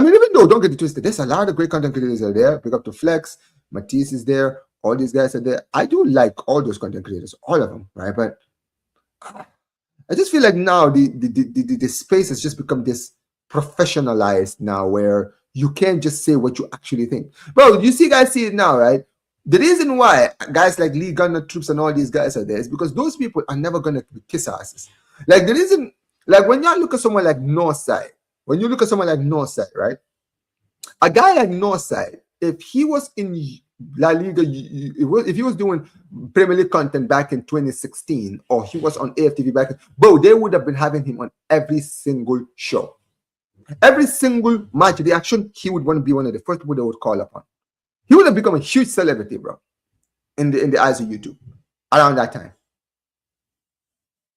mean, even though, don't get it twisted, there's a lot of great content creators are there. Pick up to Flex, Matisse is there, all these guys are there. I do like all those content creators, all of them, right? But I just feel like now the space has just become this professionalized now, where you can't just say what you actually think. Bro, you guys see it now, right? The reason why guys like Liga Troops and all these guys are there is because those people are never gonna kiss asses. Like the reason, like when you look at someone like Northside, right? A guy like Northside, if he was in La Liga, if he was doing Premier League content back in 2016, or he was on AFTV back, bro, they would have been having him on every single show. Every single match reaction, he would want to be one of the first people they would call upon. He would have become a huge celebrity, bro, in the eyes of YouTube around that time.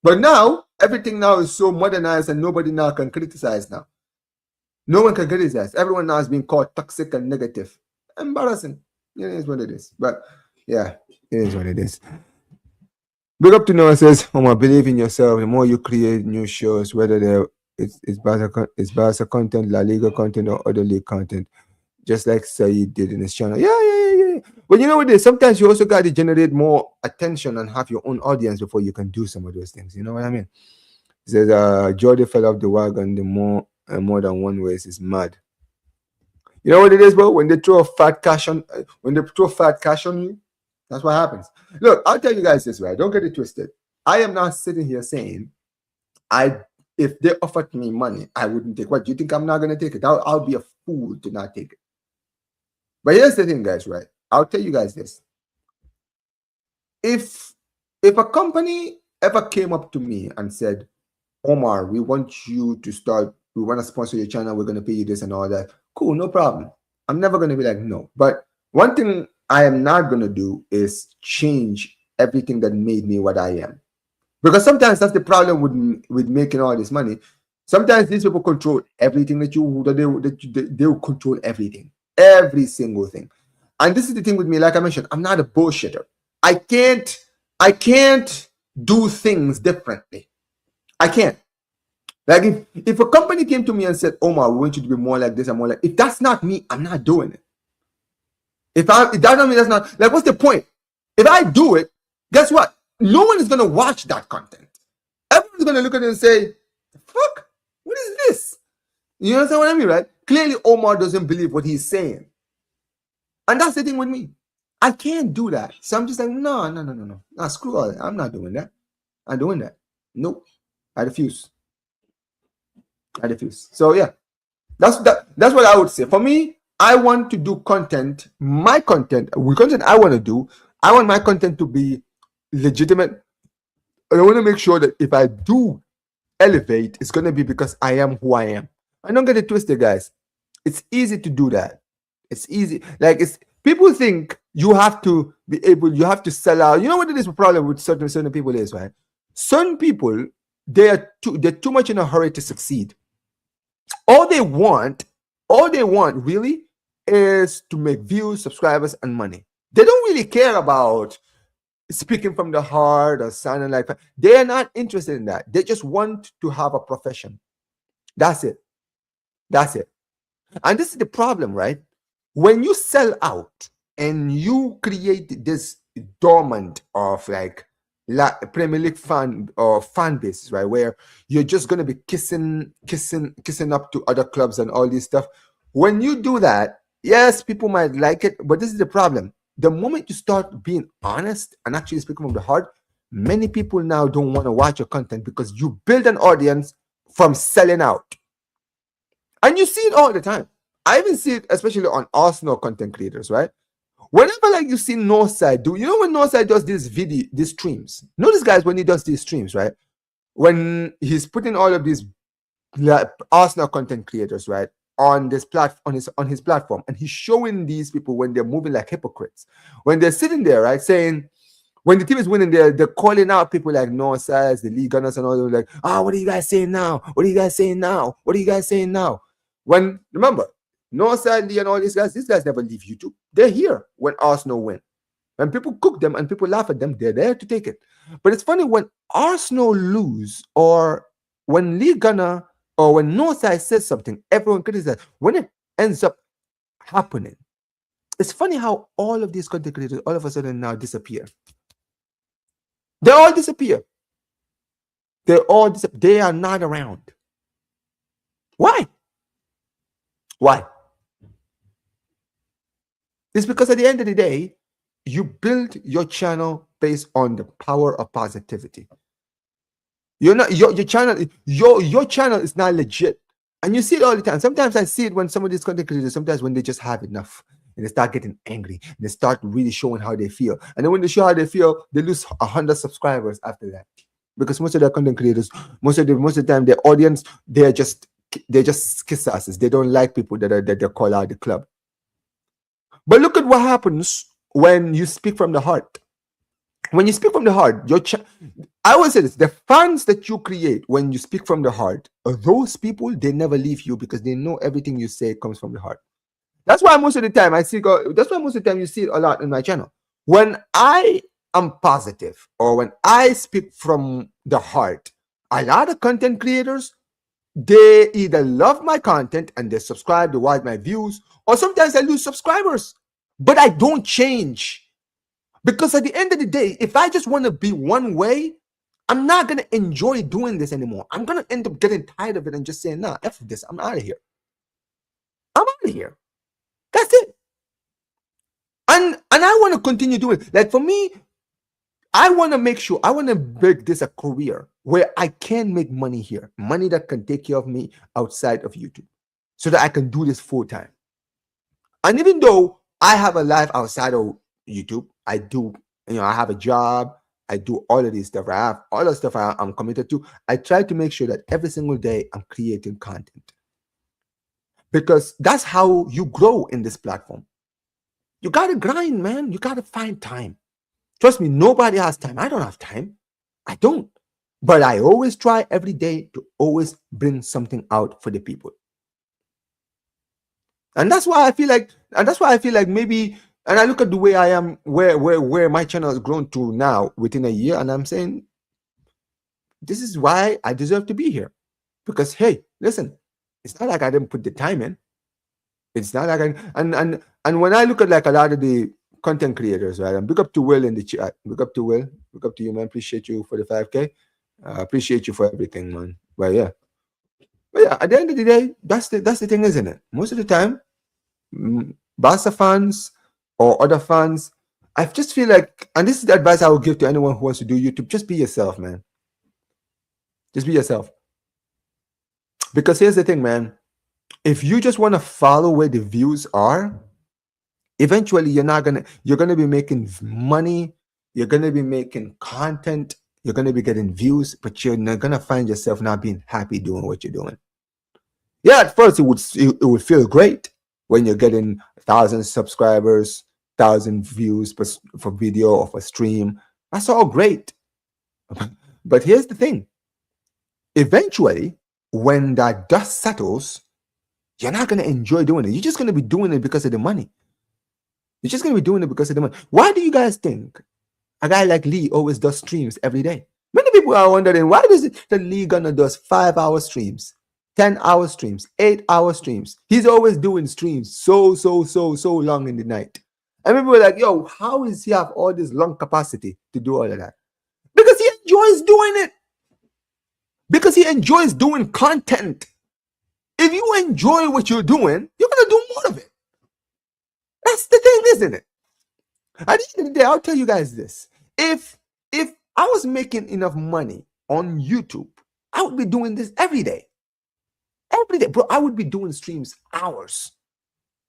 But now, everything now is so modernized and nobody now can criticize now. No one can criticize. Everyone now is being called toxic and negative. Embarrassing. It is what it is. But yeah, it is what it is. Big up to Noah says, Omar, believe in yourself. The more you create new shows, whether it's Barca content, La Liga content, or other league content, just like Saeed did in his channel. Yeah. But you know what it is? Sometimes you also got to generate more attention and have your own audience before you can do some of those things. You know what I mean? He says, Jordy fell off the wagon the more than one way is mad. You know what it is, bro? When they throw fat cash on you, that's what happens. Look, I'll tell you guys this, right? Don't get it twisted. I am not sitting here saying, if they offered me money, I wouldn't take. What, do you think I'm not going to take it? I'll be a fool to not take it. But here's the thing, guys, right? I'll tell you guys this. If a company ever came up to me and said, Omar, we want to sponsor your channel, we're going to pay you this and all that, cool, no problem. I'm never going to be like, no. But one thing I am not going to do is change everything that made me what I am. Because sometimes that's the problem with making all this money. Sometimes these people control everything they will control everything. Every single thing. And this is the thing with me, like I mentioned, I'm not a bullshitter. I can't do things differently. I can't. Like if a company came to me and said, Omar, we want you to be more like this and more like, if that's not me, I'm not doing it. If that's not me, that's not, like, what's the point? If I do it, guess what? No one is going to watch that content. Everyone's going to look at it and say, fuck, what is this? You understand what I mean, right? Clearly, Omar doesn't believe what he's saying. And that's the thing with me. I can't do that. So I'm just like, no. Nah, screw all that. I'm not doing that. I'm doing that. Nope. I refuse. So yeah, That's what I would say. For me, I want to do content, my content, the content I want to do. I want my content to be legitimate. I want to make sure that if I do elevate, it's going to be because I am who I am. I don't get it twisted, guys. It's easy to do that. It's easy. Like, it's people think you have to be able, you have to sell out. You know what it is? The problem with certain people is, right? Certain people, they're too much in a hurry to succeed. All they want really is to make views, subscribers, and money. They don't really care about speaking from the heart or sounding like, they're not interested in that. They just want to have a profession. That's it. And this is the problem, right? When you sell out and you create this dormant of like Premier League fan or fan bases, right, where you're just going to be kissing up to other clubs and all this stuff. When you do that, yes, people might like it, but this is the problem. The moment you start being honest and actually speaking from the heart, many people now don't want to watch your content because you build an audience from selling out. And you see it all the time. I even see it especially on Arsenal content creators, right? Whenever like you see Northside do, you know when Northside does these streams? Notice, guys, when he does these streams, right? When he's putting all of these Arsenal content creators, right, on this on his platform, and he's showing these people when they're moving like hypocrites, when they're sitting there, right, saying when the team is winning, they're calling out people like Northsides, the league gunners, and all. They're like, what are you guys saying now? What are you guys saying now? What are you guys saying now? When remember, Northside, Lee, and all these guys never leave YouTube. They're here when Arsenal win. When people cook them and people laugh at them, they're there to take it. But it's funny when Arsenal lose, or when Lee Gunner or when Northside says something, everyone criticizes. When it ends up happening, it's funny how all of these content creators all of a sudden now disappear. They all disappear. They are not around. Why? It's because at the end of the day, you build your channel based on the power of positivity. You're not your channel. Your channel is not legit, and you see it all the time. Sometimes I see it when some of these content creators. Sometimes when they just have enough and they start getting angry and they start really showing how they feel. And then when they show how they feel, they lose 100 subscribers after that, because most of their content creators, most of the time, their audience, they're just kiss asses. They don't like people that they call out the club. But look at what happens when you speak from the heart. When you speak from the heart, I always say this: the fans that you create when you speak from the heart, those people, they never leave you because they know everything you say comes from the heart. That's why most of the time that's why most of the time you see it a lot in my channel. When I am positive or when I speak from the heart, a lot of content creators, they either love my content and they subscribe, they watch my views, or sometimes I lose subscribers. But I don't change, because at the end of the day, if I just want to be one way, I'm not going to enjoy doing this anymore. I'm going to end up getting tired of it and just saying, nah, F this, I'm out of here. That's it. And I want to continue doing it. Like, for me, I want to make this a career where I can make money here, money that can take care of me outside of YouTube, so that I can do this full time. And even though I have a life outside of YouTube, I have a job, I do all of this stuff, I have all the stuff I'm committed to. I try to make sure that every single day I'm creating content, because that's how you grow in this platform. You got to grind, man. You got to find time. Trust me, nobody has time. I don't have time. I don't. But I always try every day to always bring something out for the people. And that's why I feel like maybe, and I look at the way I am, where my channel has grown to now within a year, and I'm saying, this is why I deserve to be here. Because, hey, listen, it's not like I didn't put the time in. It's not like and when I look at like a lot of the content creators, right? And big up to Will in the chat. Big up to Will. Big up to you, man. Appreciate you for the 5K. Appreciate you for everything, man. But yeah, at the end of the day, that's the thing, isn't it? Most of the time, Barca fans or other fans, I just feel like, and this is the advice I would give to anyone who wants to do YouTube: just be yourself, man. Just be yourself. Because here's the thing, man. if you just want to follow where the views are, eventually you're gonna be making money, you're gonna be making content, you're gonna be getting views, but you're not gonna find yourself not being happy doing what you're doing. Yeah, at first it would feel great when you're getting 1,000 subscribers, 1,000 views for video or for stream. That's all great. But here's the thing. Eventually, when that dust settles, you're not going to enjoy doing it. You're just going to be doing it because of the money. You're just going to be doing it because of the money. Why do you guys think a guy like Lee always does streams every day? Many people are wondering, why does the Lee gonna does 5-hour streams, 10-hour streams, 8-hour streams? He's always doing streams so long in the night. And people are like, yo, how does he have all this lung capacity to do all of that? Because he enjoys doing it. Because he enjoys doing content. If you enjoy what you're doing, you're going to do more of it. That's the thing, isn't it? At the end of the day, I'll tell you guys this. If I was making enough money on YouTube, I would be doing this every day. Every day, bro. I would be doing streams hours.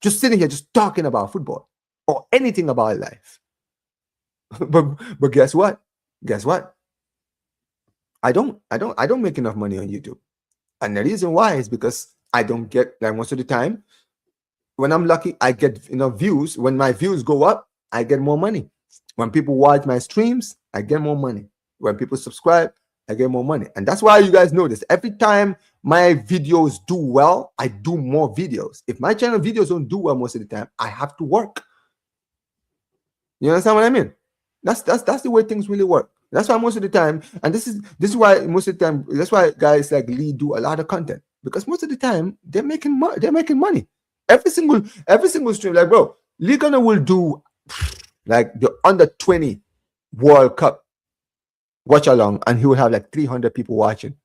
Just sitting here, just talking about football or anything about life. But guess what? Guess what? I don't make enough money on YouTube. And the reason why is because I don't get, like, most of the time, when I'm lucky, I get enough views. When my views go up, I get more money. When people watch my streams, I get more money. When people subscribe, I get more money. And that's why you guys know this. Every time my videos do well, I do more videos. If my channel videos don't do well most of the time, I have to work. You understand what I mean? That's the way things really work. That's why most of the time, and this is why most of the time, that's why guys like Lee do a lot of content, because most of the time they're making money. They're making money. Every single stream, like, bro, Liga will do like the under 20 World Cup watch along, and he will have like 300 people watching.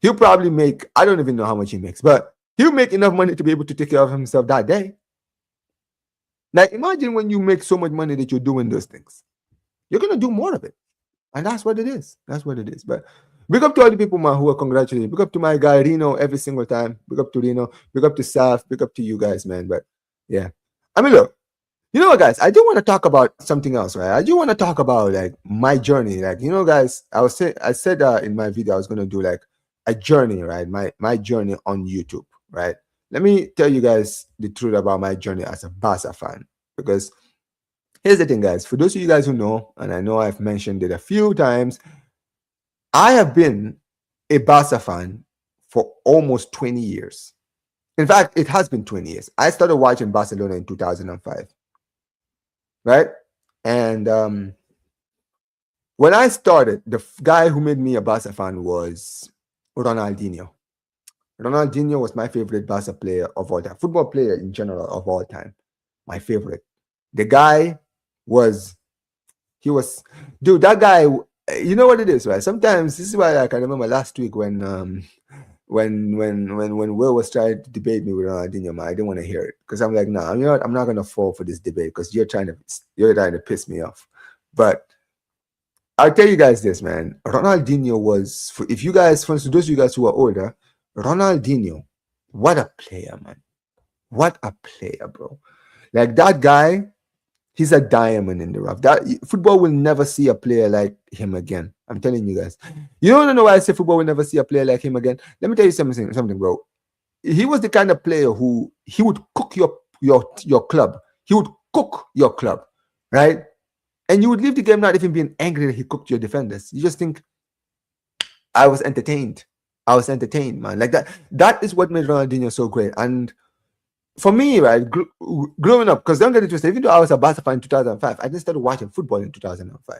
He'll probably make, I don't even know how much he makes, but he'll make enough money to be able to take care of himself that day. Like, imagine when you make so much money that you're doing those things, you're gonna do more of it. And that's what it is. That's what it is. But big up to all the people, man, who are congratulating. Big up to my guy Reno every single time. Big up to Reno. Big up to Saf. Big up to you guys, man. But yeah, I mean, look, you know what, guys? I do want to talk about something else, right? I do want to talk about like my journey. Like, you know, guys, I said in my video I was gonna do like a journey, right? My journey on YouTube, right? Let me tell you guys the truth about my journey as a Barca fan, because here's the thing, guys. For those of you guys who know, and I know I've mentioned it a few times, I have been a Barca fan for almost 20 years. In fact, it has been 20 years. I started watching Barcelona in 2005, right? And when I started, the guy who made me a Barca fan was Ronaldinho. Ronaldinho was my favorite Barca player of all time, football player in general of all time, my favorite. The guy was, dude, that guy, you know what it is, right? Sometimes, this is why I can remember last week when Will was trying to debate me with Ronaldinho, man, I didn't want to hear it, because I'm like, nah, you know what? I'm not gonna fall for this debate because you're trying to piss me off. But I'll tell you guys this, man. Ronaldinho was, for those of you guys who are older, Ronaldinho, what a player, man. What a player, bro. Like, that guy, he's a diamond in the rough. That football will never see a player like him again. I'm telling you guys. You don't know why I say football will never see a player like him again? Let me tell you something, bro. He was the kind of player who, he would cook your club. He would cook your club, right? And you would leave the game not even being angry that he cooked your defenders. You just think, I was entertained. I was entertained, man. Like that. That is what made Ronaldinho so great. And for me, right, growing up, because don't get it twisted, even though I was a Barca fan in 2005, I didn't start watching football in 2005,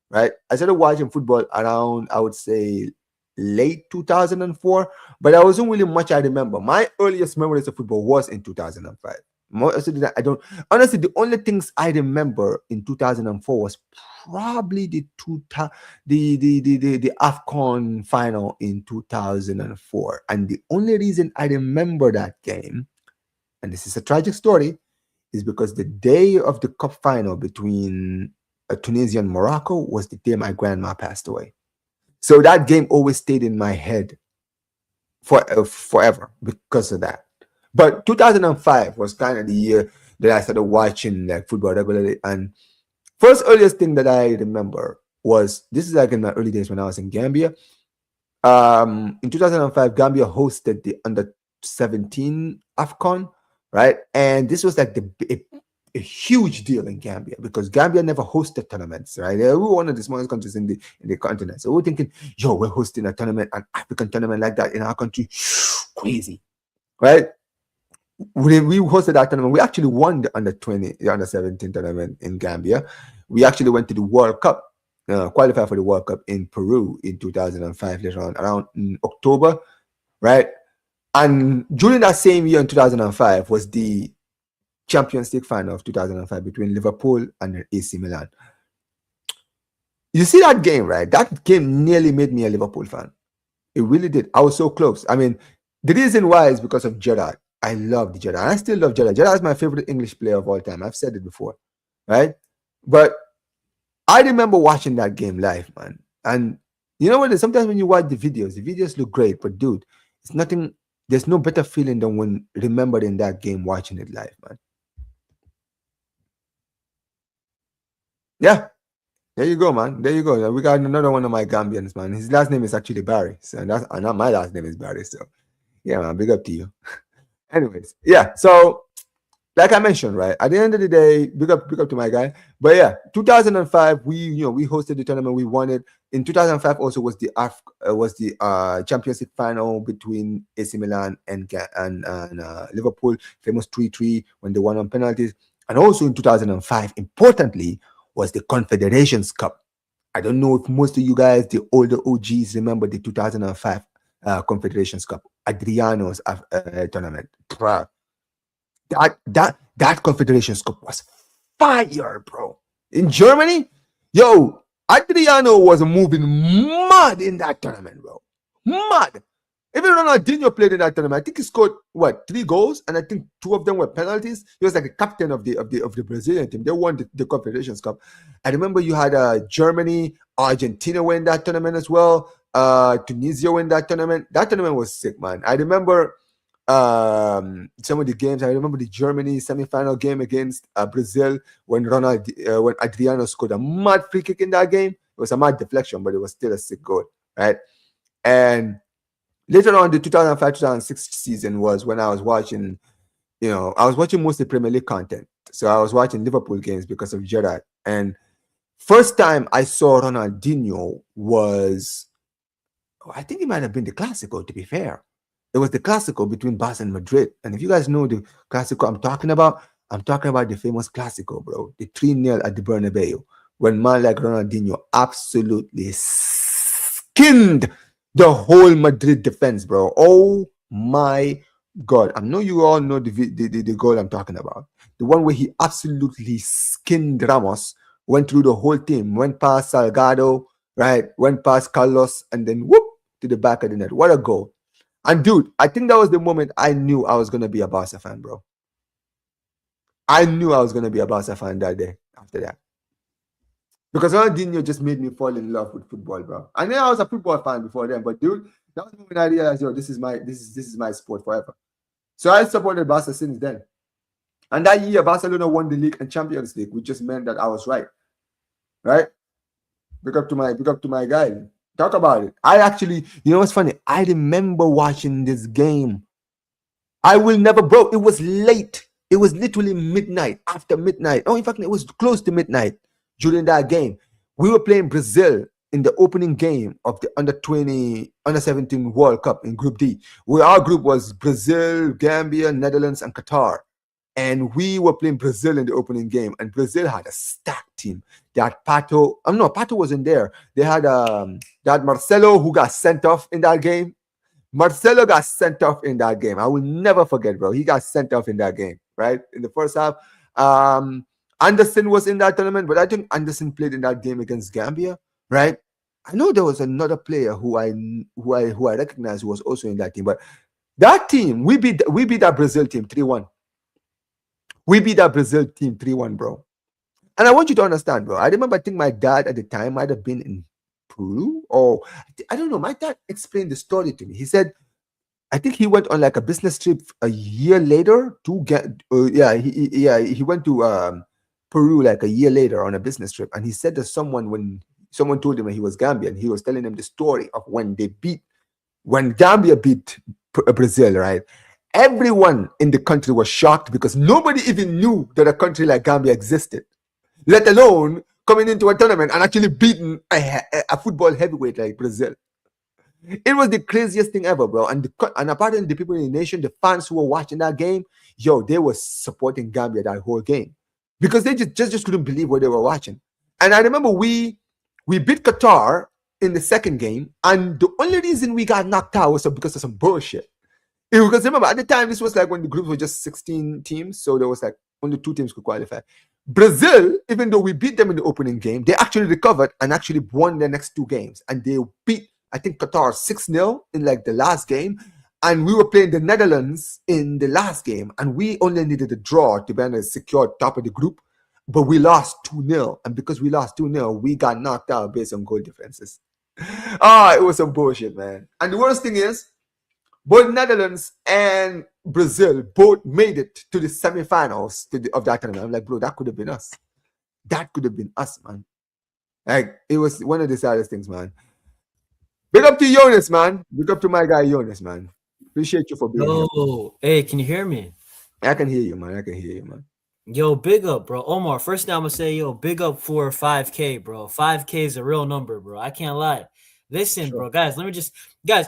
right? I started watching football around, I would say, late 2004, but I wasn't really much I remember. My earliest memories of football was in 2005. Honestly, the only things I remember in 2004 was probably the AFCON final in 2004. And the only reason I remember that game, and this is a tragic story, is because the day of the cup final between Tunisia and Morocco was the day my grandma passed away. So that game always stayed in my head. forever because of that. But 2005 was kind of the year that I started watching like football regularly. And first earliest thing that I remember was, this is like in my early days when I was in Gambia. In 2005, Gambia hosted the under 17 AFCON, right? And this was like a huge deal in Gambia because Gambia never hosted tournaments, right? We were one of the smallest countries in the continent. So we're thinking, yo, we're hosting a tournament, an African tournament like that in our country. Crazy, right? We hosted that tournament. We actually won the under 17 tournament in Gambia. We actually went to the World Cup, qualified for the World Cup in Peru in 2005, later on, around October, right? And during that same year in 2005 was the Champions League final of 2005 between Liverpool and AC Milan. You see that game, right? That game nearly made me a Liverpool fan. It really did. I was so close. I mean, the reason why is because of Gerrard. I loved Gerrard. I still love Gerrard. Gerrard is my favorite English player of all time. I've said it before, right? But I remember watching that game live, man. And you know what? Sometimes when you watch the videos look great, but dude, it's nothing. There's no better feeling than when remembering that game, watching it live, man. Yeah, there you go, man. There you go. We got another one of my Gambians, man. His last name is actually Barry, so and not my last name is Barry. So yeah, man, big up to you. Anyways, yeah. So like I mentioned, right, at the end of the day, big up to my guy. But yeah, 2005, we hosted the tournament, we won it. In 2005, also was the Champions League final between AC Milan and Liverpool, famous 3-3 when they won on penalties. And also in 2005, importantly, was the Confederations Cup. I don't know if most of you guys, the older OGs, remember the 2005 Confederations Cup, Adriano's tournament. That Confederations Cup was fire, bro. In Germany, yo, Adriano was moving mad in that tournament, bro. Mad. Even Ronaldinho played in that tournament. I think he scored 3 goals, and I think 2 of them were penalties. He was like the captain of the Brazilian team. They won the Confederations Cup. I remember you had Germany, Argentina win that tournament as well. Tunisia win that tournament. That tournament was sick, man. I remember some of the games. I remember the Germany semifinal game against Brazil when Adriano scored a mad free kick in that game. It was a mad deflection, but it was still a sick goal, right? And later on, the 2005-2006 season was when I was watching, I was watching mostly Premier League content. So I was watching Liverpool games because of Gerrard. And first time I saw Ronaldinho was, I think it might have been the Clásico, to be fair. It was the Clásico between Barça and Madrid. And if you guys know the Clásico I'm talking about the famous Clásico, bro. The 3-0 at the Bernabeu. When man like Ronaldinho absolutely skinned the whole Madrid defense, bro. Oh my God. I know you all know the goal I'm talking about. The one where he absolutely skinned Ramos, went through the whole team, went past Salgado, right? Went past Carlos, and then whoop to the back of the net. What a goal. And dude, I think that was the moment I knew I was going to be a Barca fan, bro. I knew I was going to be a Barca fan that day after that. Because Ronaldinho just made me fall in love with football, bro. I knew I was a football fan before then, but dude, that was when I realized, yo, this is my sport forever. So I supported Barca since then. And that year, Barcelona won the league and Champions League, which just meant that I was right. Right? Big up to my guy. Talk about it. I actually, you know what's funny? I remember watching this game. I will never, bro. It was late. It was literally midnight, after midnight. Oh, in fact, it was close to midnight during that game. We were playing Brazil in the opening game of the under 17 World Cup in Group D. Our group was Brazil, Gambia, Netherlands, and Qatar. And we were playing Brazil in the opening game, and Brazil had a stacked team. They had Pato. Pato wasn't there. They had Marcelo, who got sent off in that game. Marcelo got sent off in that game. I will never forget, bro. He got sent off in that game, right? In the first half. Anderson was in that tournament, but I think Anderson played in that game against Gambia, right? I know there was another player who I recognized who was also in that team, but that team, we beat that Brazil team 3-1. We beat that Brazil team 3-1, bro. And I want you to understand, bro. I remember, I think my dad at the time might have been in Peru, or I don't know. My dad explained the story to me. He said I think he went on like a business trip a year later to get. He went to Peru like a year later on a business trip, and he said to someone when someone told him that he was Gambian, he was telling him the story of when Gambia beat Brazil, right? Everyone in the country was shocked because nobody even knew that a country like Gambia existed, let alone coming into a tournament and actually beating a football heavyweight like Brazil. It was the craziest thing ever, bro. And apparently, the people in the nation, the fans who were watching that game, they were supporting Gambia that whole game because they just couldn't believe what they were watching. And I remember we beat Qatar in the second game, and the only reason we got knocked out was because of some bullshit. Because remember, at the time, this was like when the groups were just 16 teams, so there was like only 2 teams could qualify. Brazil, even though we beat them in the opening game, they actually recovered and actually won their next 2 games, and they beat, I think, Qatar 6-0 in like the last game, and we were playing the Netherlands in the last game, and we only needed a draw to be on a secure top of the group, but we lost 2-0, and because we lost 2-0, we got knocked out based on goal differences. It was some bullshit, man. And the worst thing is, both Netherlands and Brazil both made it to the semifinals of that tournament. I'm like, bro, that could have been us. That could have been us, man. Like, it was one of the saddest things, man. Big up to Jonas, man. Big up to my guy, Jonas, man. Appreciate you for being here. Yo, hey, can you hear me? I can hear you, man. Yo, big up, bro. Omar, first thing I'm gonna say, yo, big up for 5K, bro. 5K is a real number, bro. I can't lie. Listen, bro, guys,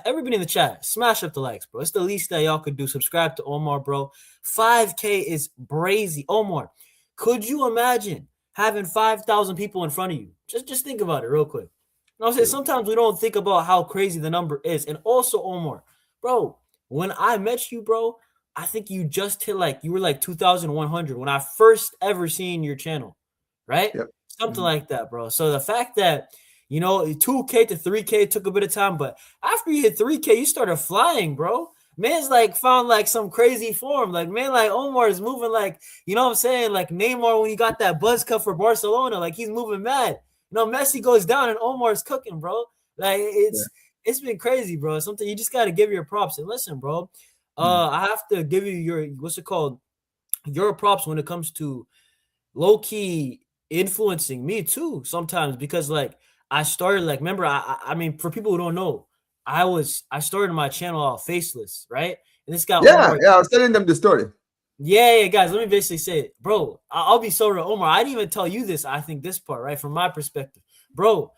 everybody in the chat, smash up the likes, bro. It's the least that y'all could do. Subscribe to Omar, bro. 5K is brazy. Omar, could you imagine having 5,000 people in front of you? Just think about it real quick. You know what I'm saying? Sometimes we don't think about how crazy the number is. And also, Omar, bro, when I met you, bro, I think you just hit you were like 2,100 when I first ever seen your channel, right? Yep. Something like that, bro. So the fact that 2K to 3K took a bit of time, but after you hit 3K, you started flying, bro. Man's found some crazy form. Omar is moving you know what I'm saying? Like Neymar when he got that buzz cut for Barcelona, he's moving mad. Messi goes down and Omar's cooking, bro. It's been crazy, bro. Something you just got to give your props. And listen, bro, I have to give you your props when it comes to low-key influencing me too sometimes because I started remember I mean for people who don't know, I started my channel off faceless, right? And this guy Omar, I was telling them the story. Yeah, guys, let me basically say it. Bro, I'll be so real. Omar, I didn't even tell you this. I think this part, right? From my perspective. Bro,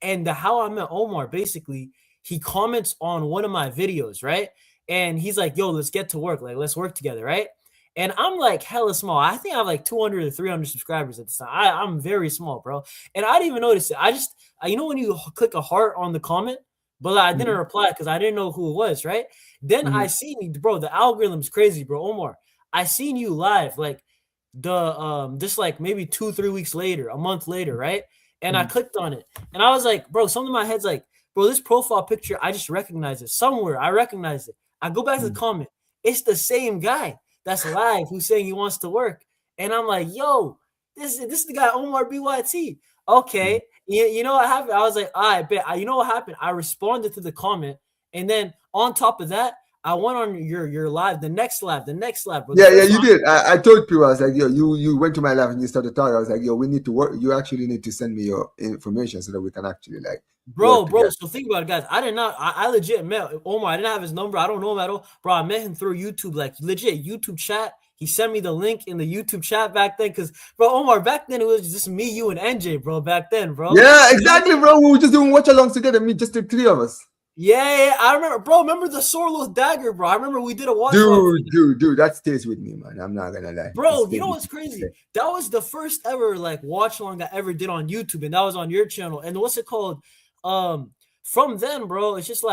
and how I met Omar, basically, he comments on one of my videos, right? And he's like, yo, let's get to work. Let's work together, right? And I'm hella small. I think I have 200 or 300 subscribers at this time. I'm very small, bro. And I didn't even notice it. I just, when you click a heart on the comment, but I didn't reply because I didn't know who it was, right? Then I seen, bro, the algorithm's crazy, bro. Omar, I seen you live, just maybe 2-3 weeks later, a month later, right? And I clicked on it. And I was like, bro, something in my head's bro, this profile picture, I just recognize it. Somewhere, I recognize it. I go back to the comment. It's the same guy that's live who's saying he wants to work. And I'm like, yo, this is the guy Omar BYT. Okay. You know what happened? I was like, all right, bet. You know what happened? I responded to the comment. And then on top of that, I went on your live, the next live. Bro. Yeah, you did. I told people, I was like, yo, you went to my live and you started talking. I was like, yo, we need to work. You actually need to send me your information so that we can actually Bro, so think about it, guys. I legit met Omar. I didn't have his number. I don't know him at all. Bro, I met him through YouTube, legit YouTube chat. He sent me the link in the YouTube chat back then because, bro, Omar, back then it was just me, you, and NJ, bro, back then, bro. Yeah, exactly, bro. We were just doing watch-alongs together, just the 3 of us. Yeah, I remember, bro. Remember the Sorlo dagger, bro? I remember we did a watch. Dude, that stays with me, man. I'm not gonna lie, bro. You know what's crazy? That was the first ever watch along I ever did on YouTube, and that was on your channel. And what's it called? From then, bro, it's just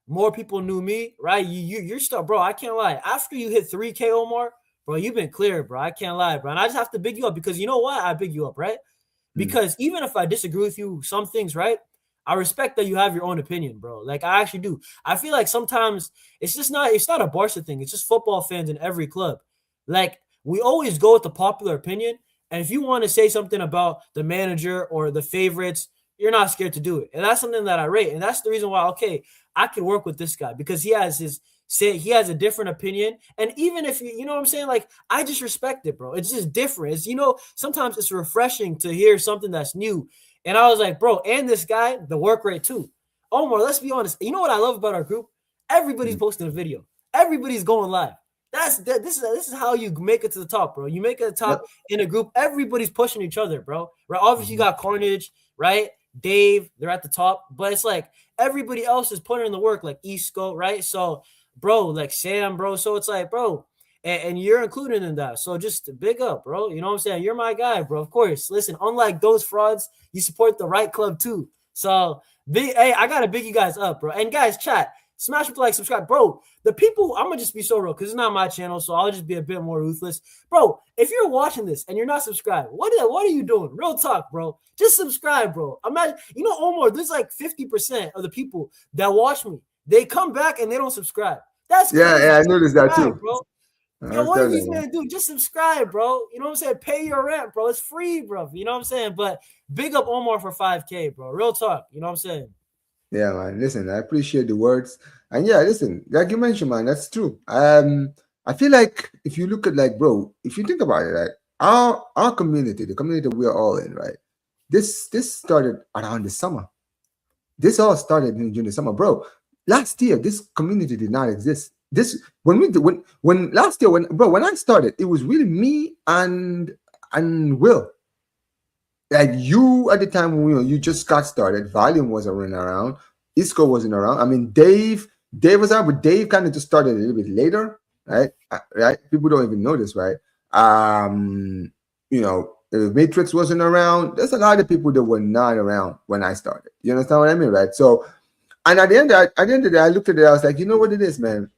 more people knew me, right? You're stuff, bro. I can't lie. After you hit 3K, Omar, bro, you've been clear, bro. I can't lie, bro. And I just have to big you up because you know why I big you up, right? Because even if I disagree with you, some things, right? I respect that you have your own opinion, bro. I actually do. I feel sometimes it's not a Barca thing. It's just football fans in every club. We always go with the popular opinion. And if you want to say something about the manager or the favorites, you're not scared to do it. And that's something that I rate. And that's the reason why, okay, I can work with this guy because he has his say he has a different opinion. And even if you know what I'm saying, like I just respect it, bro. It's just different. It's sometimes it's refreshing to hear something that's new. And I was like, bro, and this guy, the work rate too. Omar, let's be honest. You know what I love about our group? Everybody's posting a video. Everybody's going live. This is how you make it to the top, bro. You make it to the top in a group. Everybody's pushing each other, bro. Right? Obviously, you got Carnage, right? Dave, they're at the top, but it's like everybody else is putting in the work, like Isco, right? So, bro, like Sam, bro. So it's like, bro, and you're included in that. So just big up, bro. You know what I'm saying? You're my guy, bro. Of course. Listen, unlike those frauds, you support the right club too. So big, hey, I gotta big you guys up, bro. And guys, chat, smash with the like, subscribe, bro. The people, I'm gonna just be so real because it's not my channel, so I'll just be a bit more ruthless, bro. If you're watching this and you're not subscribed, what are you doing? Real talk, bro. Just subscribe, bro. Imagine, Omar, there's like 50% of the people that watch me, they come back and they don't subscribe. That's crazy. Yeah, I noticed that too, bro. Yo, what are you gonna do? Just subscribe, bro. You know what I'm saying? Pay your rent, bro. It's free, bro. You know what I'm saying? But big up Omar for 5K, bro. Real talk. You know what I'm saying? Yeah, man. Listen, I appreciate the words. And yeah, listen, like you mentioned, man, that's true. I feel like if you look at bro, if you think about it, right, our community, the community we're all in, right, this started around the summer. This all started during the summer, bro. Last year, this community did not exist. When last year, when I started, it was really me and Will. Like you at the time when you just got started, Volume wasn't running around, Isco wasn't around. I mean, Dave was out, but Dave kind of just started a little bit later, right? Right? People don't even know this, right? Matrix wasn't around. There's a lot of people that were not around when I started. You understand what I mean, right? So, and at the end of the day, I looked at it. I was like, you know what it is, man.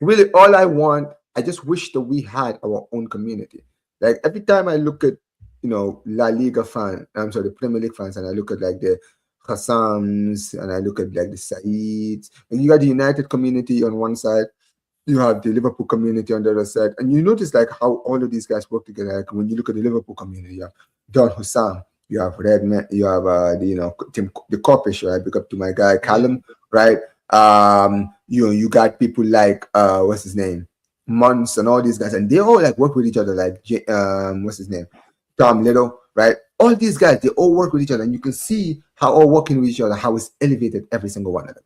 Really, all I want, I just wish that we had our own community. Like every time I look at La Liga the Premier League fans, and I look at like the Hassams, and I look at like the Saids, and you got the United community on one side, you have the Liverpool community on the other side, and you notice like how all of these guys work together. Like when you look at the Liverpool community, you have Don Hussam, you have Redman, you have Tim the Corpish, right? Big up to my guy Callum, right? You got people like what's his name, Mons, and all these guys, and they all like work with each other. Like what's his name, Tom Little, right? All these guys, they all work with each other, and you can see how all working with each other, how it's elevated every single one of them.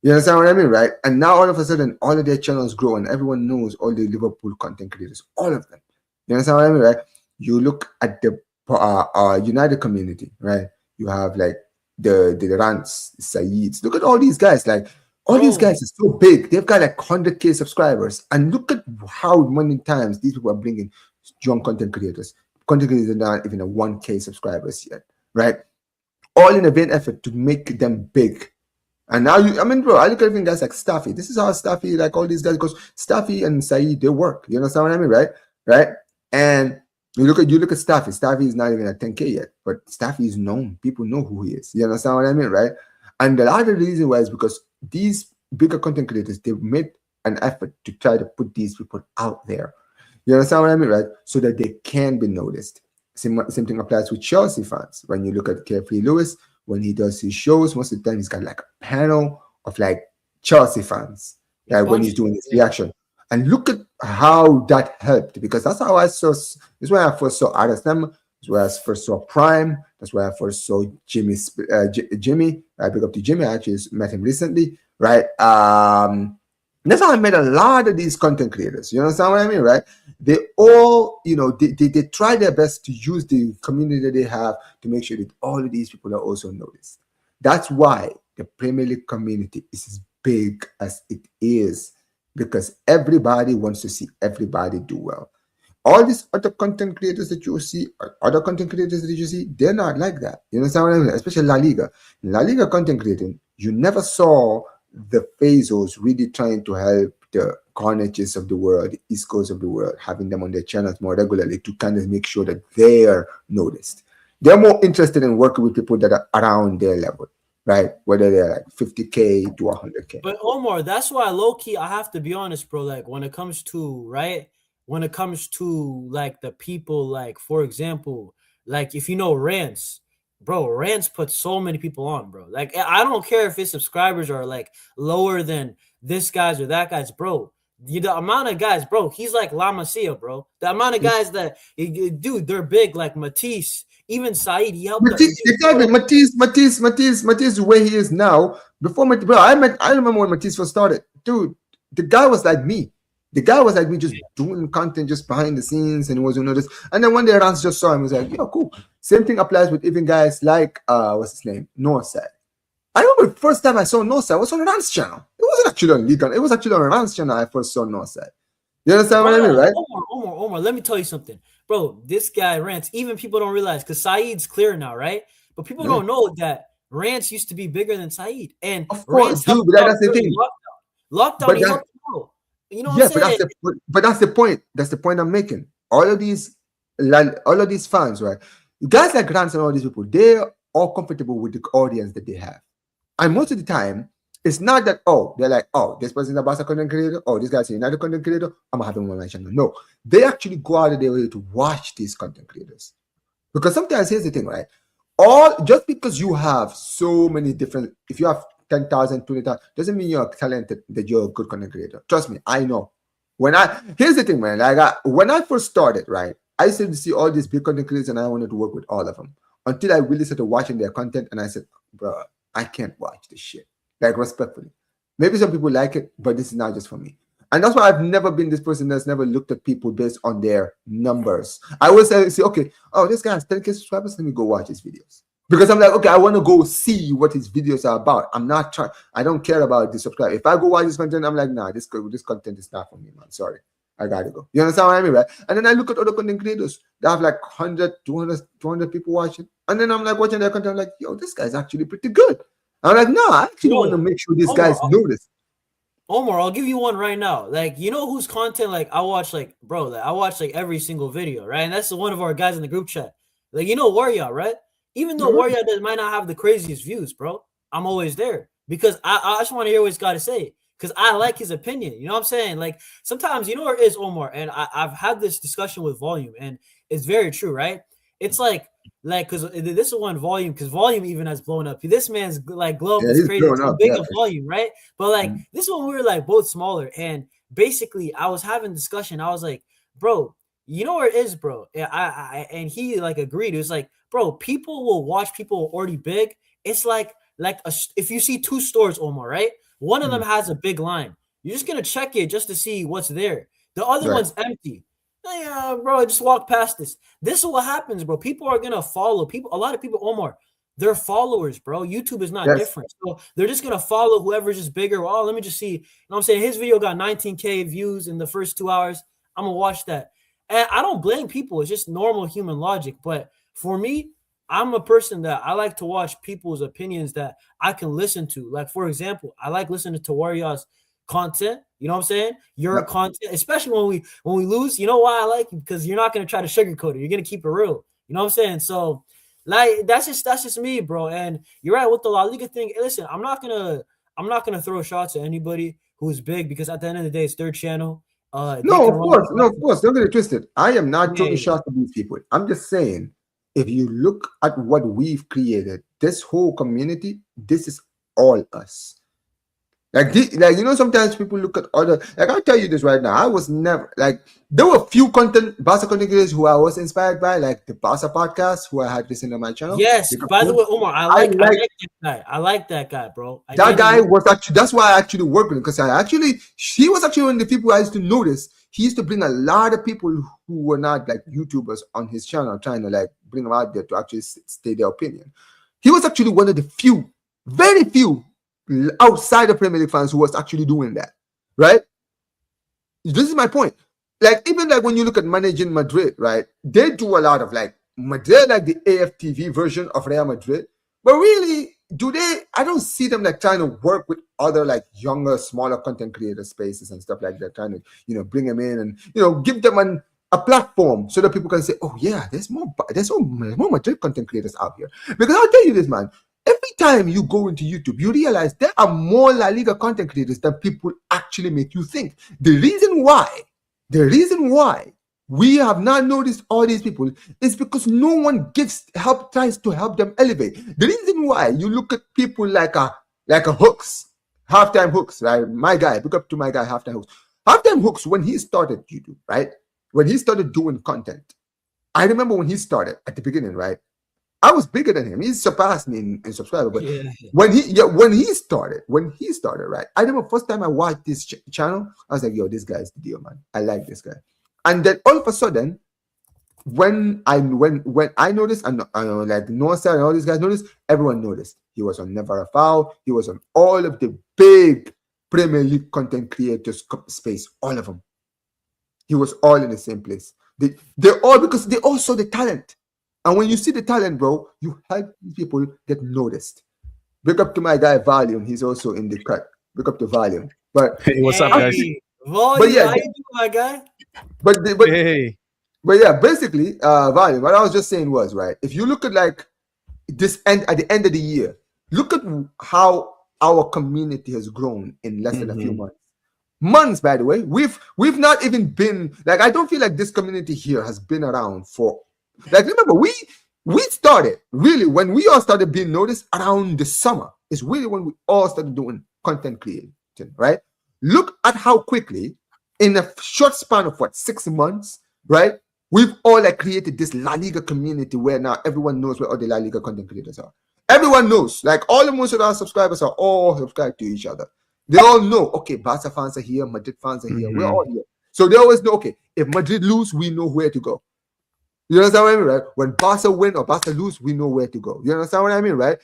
You understand what I mean, right? And now all of a sudden, all of their channels grow, and everyone knows all the Liverpool content creators, all of them. You understand what I mean, right? You look at the United community, right? You have like the Rants, Saids. Look at all these guys, like all these guys are so big. They've got like 100K subscribers, and look at how many times these people are bringing young content creators. Content creators are not even a 1K subscribers yet, right? All in a vain effort to make them big. And now bro, I look at even guys like Staffy. This is how Staffy, like all these guys, because Staffy and Saeed, they work. You understand what I mean, right? Right? And you look at Staffy. Staffy is not even at 10K yet, but Staffy is known. People know who he is. You understand what I mean, right? And the other reason why is because these bigger content creators, they made an effort to try to put these people out there. You understand what I mean, right? So that they can be noticed. Same thing applies with Chelsea fans. When you look at Carefree Lewis, when he does his shows, most of the time he's got like a panel of like Chelsea fans, like when he's doing his reaction. And look at how that helped, because that's how I saw. This is where I first saw RSM. That's where I first saw Prime. That's where I first saw Jimmy. I pick up to Jimmy. I actually met him recently, right? That's how I met a lot of these content creators. You understand what I mean, right? They all, they try their best to use the community that they have to make sure that all of these people are also noticed. That's why the Premier League community is as big as it is, because everybody wants to see everybody do well. All these other content creators that you see, they're not like that. You understand what I mean? Especially La Liga. In La Liga content creating, you never saw the Fazos really trying to help the Carnages of the world, the East Coast of the world, having them on their channels more regularly to kind of make sure that they're noticed. They're more interested in working with people that are around their level, right? Whether they're like 50K to 100K. But Omar, that's why low key, I have to be honest, bro. Like when it comes to like the people, like for example, like if you know Rance, bro, Rance put so many people on, bro. Like I don't care if his subscribers are like lower than this guys or that guys, bro. The amount of guys, bro, he's like La Masia, bro. The amount of guys that, dude, they're big, like Matisse, even Said. He helped. Matisse, exactly. Matisse, the way he is now. Before bro, I remember when Matisse first started. Dude, the guy was like me. The guy was like me, just doing content just behind the scenes, and he was doing this. And then one day, Rance just saw him. He was like, "Yo, cool." Same thing applies with even guys like what's his name, Northside. I remember the first time I saw Northside was on Rance channel. It wasn't actually on Liga. It was actually on Rance channel. I first saw Northside. You understand what I mean, right? Omar, let me tell you something, bro. This guy Rance. Even people don't realize because Saeed's clear now, right? But people don't know that Rance used to be bigger than Saeed, and of course, dude. But that's the thing. Lockdown, he helped out. You know what I'm saying? But that's the point. That's the point I'm making. All of these fans, right? Guys like Grants and all these people, they're all comfortable with the audience that they have. And most of the time, it's not that, they're like, this person's a Barca content creator, this guy's a United content creator, I'm gonna have him on my channel. No, they actually go out of their way to watch these content creators. Because sometimes, here's the thing, right? Just because you have so many different, if you have 10,000, 20,000, doesn't mean you're talented, that you're a good content creator. Trust me, I know. Here's the thing, man. When I first started, right, I used to see all these big content creators and I wanted to work with all of them. Until I really started watching their content and I said, bro, I can't watch this shit. Like, respectfully. Maybe some people like it, but this is not just for me. And that's why I've never been this person that's never looked at people based on their numbers. I always say, okay, this guy has 10K subscribers, let me go watch his videos. Because I'm like, okay, I want to go see what his videos are about. I don't care about the subscribe. If I go watch this content, I'm like, nah, this content is not for me, man. Sorry. I gotta go. You understand what I mean, right? And then I look at other content creators. They have like 100, 200 people watching. And then I'm like watching their content. I'm like, yo, this guy's actually pretty good. I'm like, no, I actually want to make sure these guys know this. Omar, I'll give you one right now. Like, you know whose content, like, I watch, like, bro, like, I watch, like, every single video, right? And that's one of our guys in the group chat. Like, you know Warrior, right? Even though Warrior might not have the craziest views, bro, I'm always there. Because I just want to hear what he's got to say. Because I like his opinion. You know what I'm saying? Like, sometimes, you know where it is, Omar? And I've had this discussion with Volume, and it's very true, right? It's like, because this is one Volume, because Volume even has blown up. This man's like globe is crazy. It's big of Volume, right? But like this one, we were like both smaller, and basically I was having discussion. I was like, bro, you know where it is, bro? And he like agreed. It was like, bro, people will watch people already big. It's like if you see two stores, Omar, right? One of them has a big line. You're just gonna check it just to see what's there. The other one's empty. Yeah, bro, I just walked past this. This is what happens, bro. People are gonna follow people. A lot of people, Omar, they're followers, bro. YouTube is not different. So they're just gonna follow whoever's just bigger. Oh, let me just see. You know what I'm saying? His video got 19K views in the first 2 hours. I'm gonna watch that. And I don't blame people. It's just normal human logic. But for me, I'm a person that I like to watch people's opinions that I can listen to. Like, for example, I like listening to Warrior's content. You know what I'm saying? Your content, especially when we lose. You know why I like you? Because you're not gonna try to sugarcoat it. You're gonna keep it real. You know what I'm saying? So, like, that's just me, bro. And you're right with the La Liga thing. Listen, I'm not gonna throw shots at anybody who's big because at the end of the day, it's their channel. No, of course. Don't get it twisted. I am not throwing shots at these people. I'm just saying, if you look at what we've created, this whole community, this is all us. Like, you know, sometimes people look at other, like, I'll tell you this right now. I was never, like, there were a few Barca content creators who I was inspired by, like the Barca podcast, who I had listened on my channel. Yes, by the way, Omar, I like that guy. I like that guy, bro. That guy was actually, that's why I actually worked with him, because he was actually one of the people I used to notice. He used to bring a lot of people who were not like YouTubers on his channel, trying to like bring them out there to actually state their opinion. He was actually one of the few, very few, outside of Premier League fans who was actually doing that, right? This is my point. Like, even like when you look at managing Madrid, right? They do a lot of like Madrid, like the AFTV version of Real Madrid, but really, I don't see them like trying to work with other like younger, smaller content creator spaces and stuff like that, trying to, you know, bring them in and, you know, give them a platform so that people can say, oh yeah, there's more Madrid content creators out here. Because I'll tell you this, man. Every time you go into YouTube, you realize there are more La Liga content creators than people actually make you think. The reason why we have not noticed all these people is because no one tries to help them elevate. The reason why you look at people like a Hooks, Halftime Hooks, right? My guy, look up to my guy, Halftime Hooks. Halftime Hooks, when he started YouTube, right? When he started doing content, I remember when he started at the beginning, right? I was bigger than him. He surpassed me in subscriber. But when he started, right? I remember first time I watched this channel, I was like, yo, this guy's the deal, man. I like this guy. And then all of a sudden, when I noticed, and like Noah and all these guys noticed, everyone noticed. He was on Never a Foul. He was on all of the big Premier League content creators space, all of them. He was all in the same place. They're all, because they all saw the talent. And when you see the talent, bro, you help people get noticed. Big up to my guy Volume. He's also in the cut. Big up to Volume. But hey, what's up, guys? Volume, but yeah, how you doing, my guy? But yeah, basically, Volume. What I was just saying was, right, if you look at like this end at the end of the year, look at how our community has grown in less than a few months. By the way, we've not even been like, I don't feel like this community here has been around for. Like, remember, we started really when we all started being noticed around the summer. It's really when we all started doing content creation, right? Look at how quickly, in a short span of 6 months, right? We've all like created this La Liga community where now everyone knows where all the La Liga content creators are. Everyone knows, like most of our subscribers are all subscribed to each other. They all know, okay, Barca fans are here, Madrid fans are here. We're all here. So they always know, okay, if Madrid lose, we know where to go. You understand what I mean, right? When Barca win or Barca lose, we know where to go. You understand what I mean, right?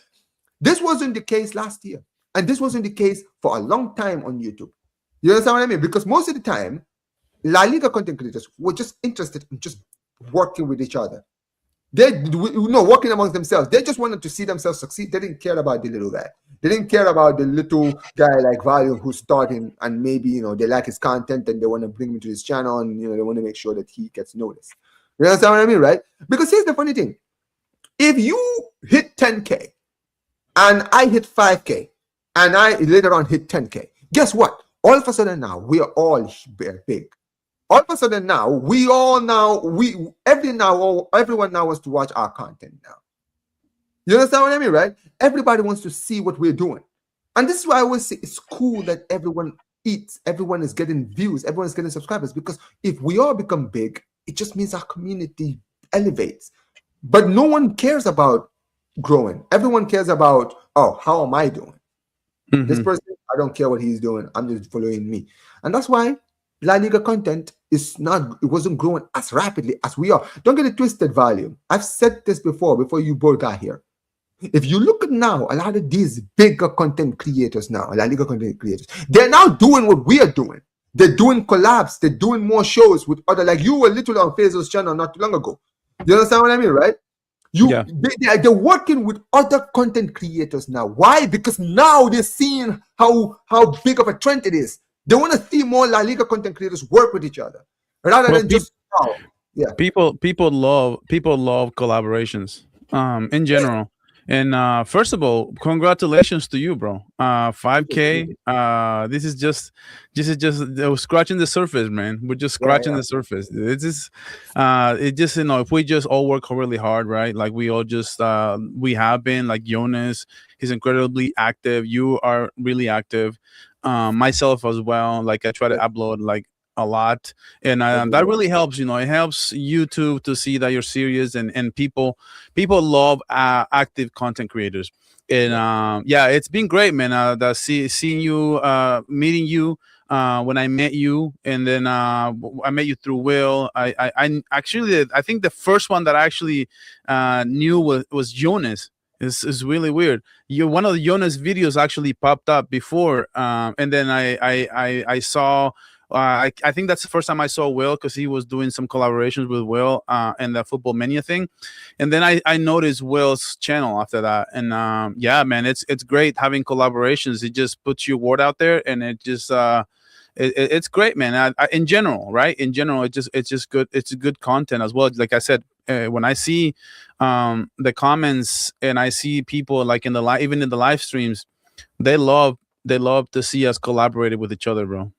This wasn't the case last year. And this wasn't the case for a long time on YouTube. You understand what I mean? Because most of the time, La Liga content creators were just interested in just working with each other. They, working amongst themselves. They just wanted to see themselves succeed. They didn't care about the little guy. They didn't care about the little guy like Volume who's starting, and maybe, they like his content and they want to bring him to his channel, and, they want to make sure that he gets noticed. You understand what I mean, right? Because here's the funny thing. If you hit 10K and I hit 5K and I later on hit 10K, guess what? All of a sudden now, we are all big. All of a sudden now, everyone now wants to watch our content now. You understand what I mean, right? Everybody wants to see what we're doing. And this is why I always say it's cool that everyone eats, everyone is getting views, everyone is getting subscribers, because if we all become big, it just means our community elevates. But no one cares about growing. Everyone cares about, how am I doing? This person, I don't care what he's doing. I'm just following me. And that's why La Liga content it wasn't growing as rapidly as we are. Don't get it twisted, Volume. I've said this before you both got here. If you look at now, a lot of these bigger content creators now, La Liga content creators, they're now doing what we are doing. They're doing collabs. They're doing more shows with other, like you were literally on Faisal's channel not too long ago. You understand what I mean, right? They're working with other content creators now. Why? Because now they're seeing how big of a trend it is. They want to see more La Liga content creators work with each other rather than just people love collaborations in general. And first of all, congratulations to you, bro. 5K. This is just scratching the surface, man. We're just scratching the surface. It's just if we just all work really hard, right? Like we all just we have been, like Jonas, he's incredibly active. You are really active. Myself as well. Like I try to upload like a lot, and that really helps. It helps YouTube to see that you're serious, and people love active content creators. And it's been great, man. Seeing you, meeting you when I met you, and then I met you through Will. I actually, I think the first one that I actually knew was Jonas. It's really weird. One of the Jonas videos actually popped up before, and then I saw. I think that's the first time I saw Will, because he was doing some collaborations with Will and the Football Mania thing, and then I noticed Will's channel after that, and man, it's great having collaborations. It just puts your word out there, and it just it's great, man. In general, right? In general, it's just good. It's good content as well. Like I said, when I see the comments and I see people like in the even in the live streams, they love to see us collaborated with each other, bro.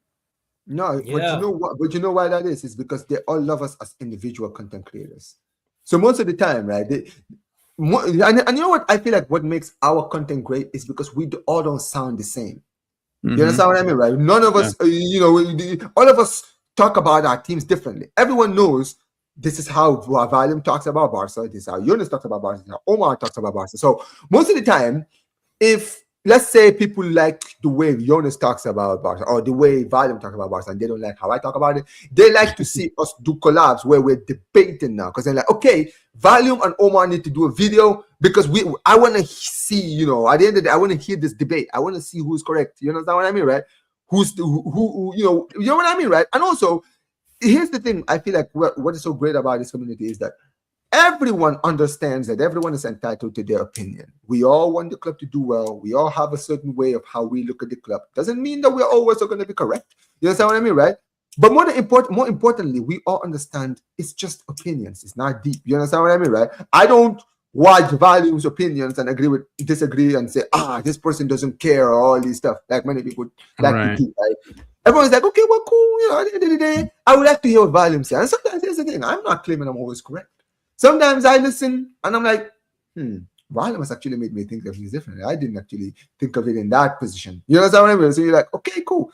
No, but you know what? But you know why that is? It's because they all love us as individual content creators. So most of the time, right? And you know what? I feel like what makes our content great is because we all don't sound the same. You understand what I mean, right? None of us, all of us talk about our teams differently. Everyone knows this is how Valium talks about Barca. This is how Yunus talks about Barca. This is how Omar talks about Barca. So most of the time, if let's say people like the way Jonas talks about Barca or the way Valium talks about Barca and they don't like how I talk about it, they like to see us do collabs where we're debating now because they're like, okay, Valium and Omar need to do a video because I want to see, at the end of the day, I want to hear this debate. I want to see who's correct. You understand what I mean, right? Who you know what I mean, right? And also, here's the thing. I feel like what is so great about this community is that everyone understands that everyone is entitled to their opinion. We all want the club to do well. We all have a certain way of how we look at the club. Doesn't mean that we're always going to be correct. You understand what I mean, right? But more importantly, we all understand it's just opinions. It's not deep. You understand what I mean, right? I don't watch Volume's opinions and disagree and say, this person doesn't care or all these stuff like many people like to do, right? Everyone's like, okay, well, cool. At the end of the day, I would like to hear what Volume says. And sometimes here's the thing. I'm not claiming I'm always correct. Sometimes I listen and I'm like, Volume has actually made me think of things differently. I didn't actually think of it in that position. You understand what I mean? So you're like, okay, cool.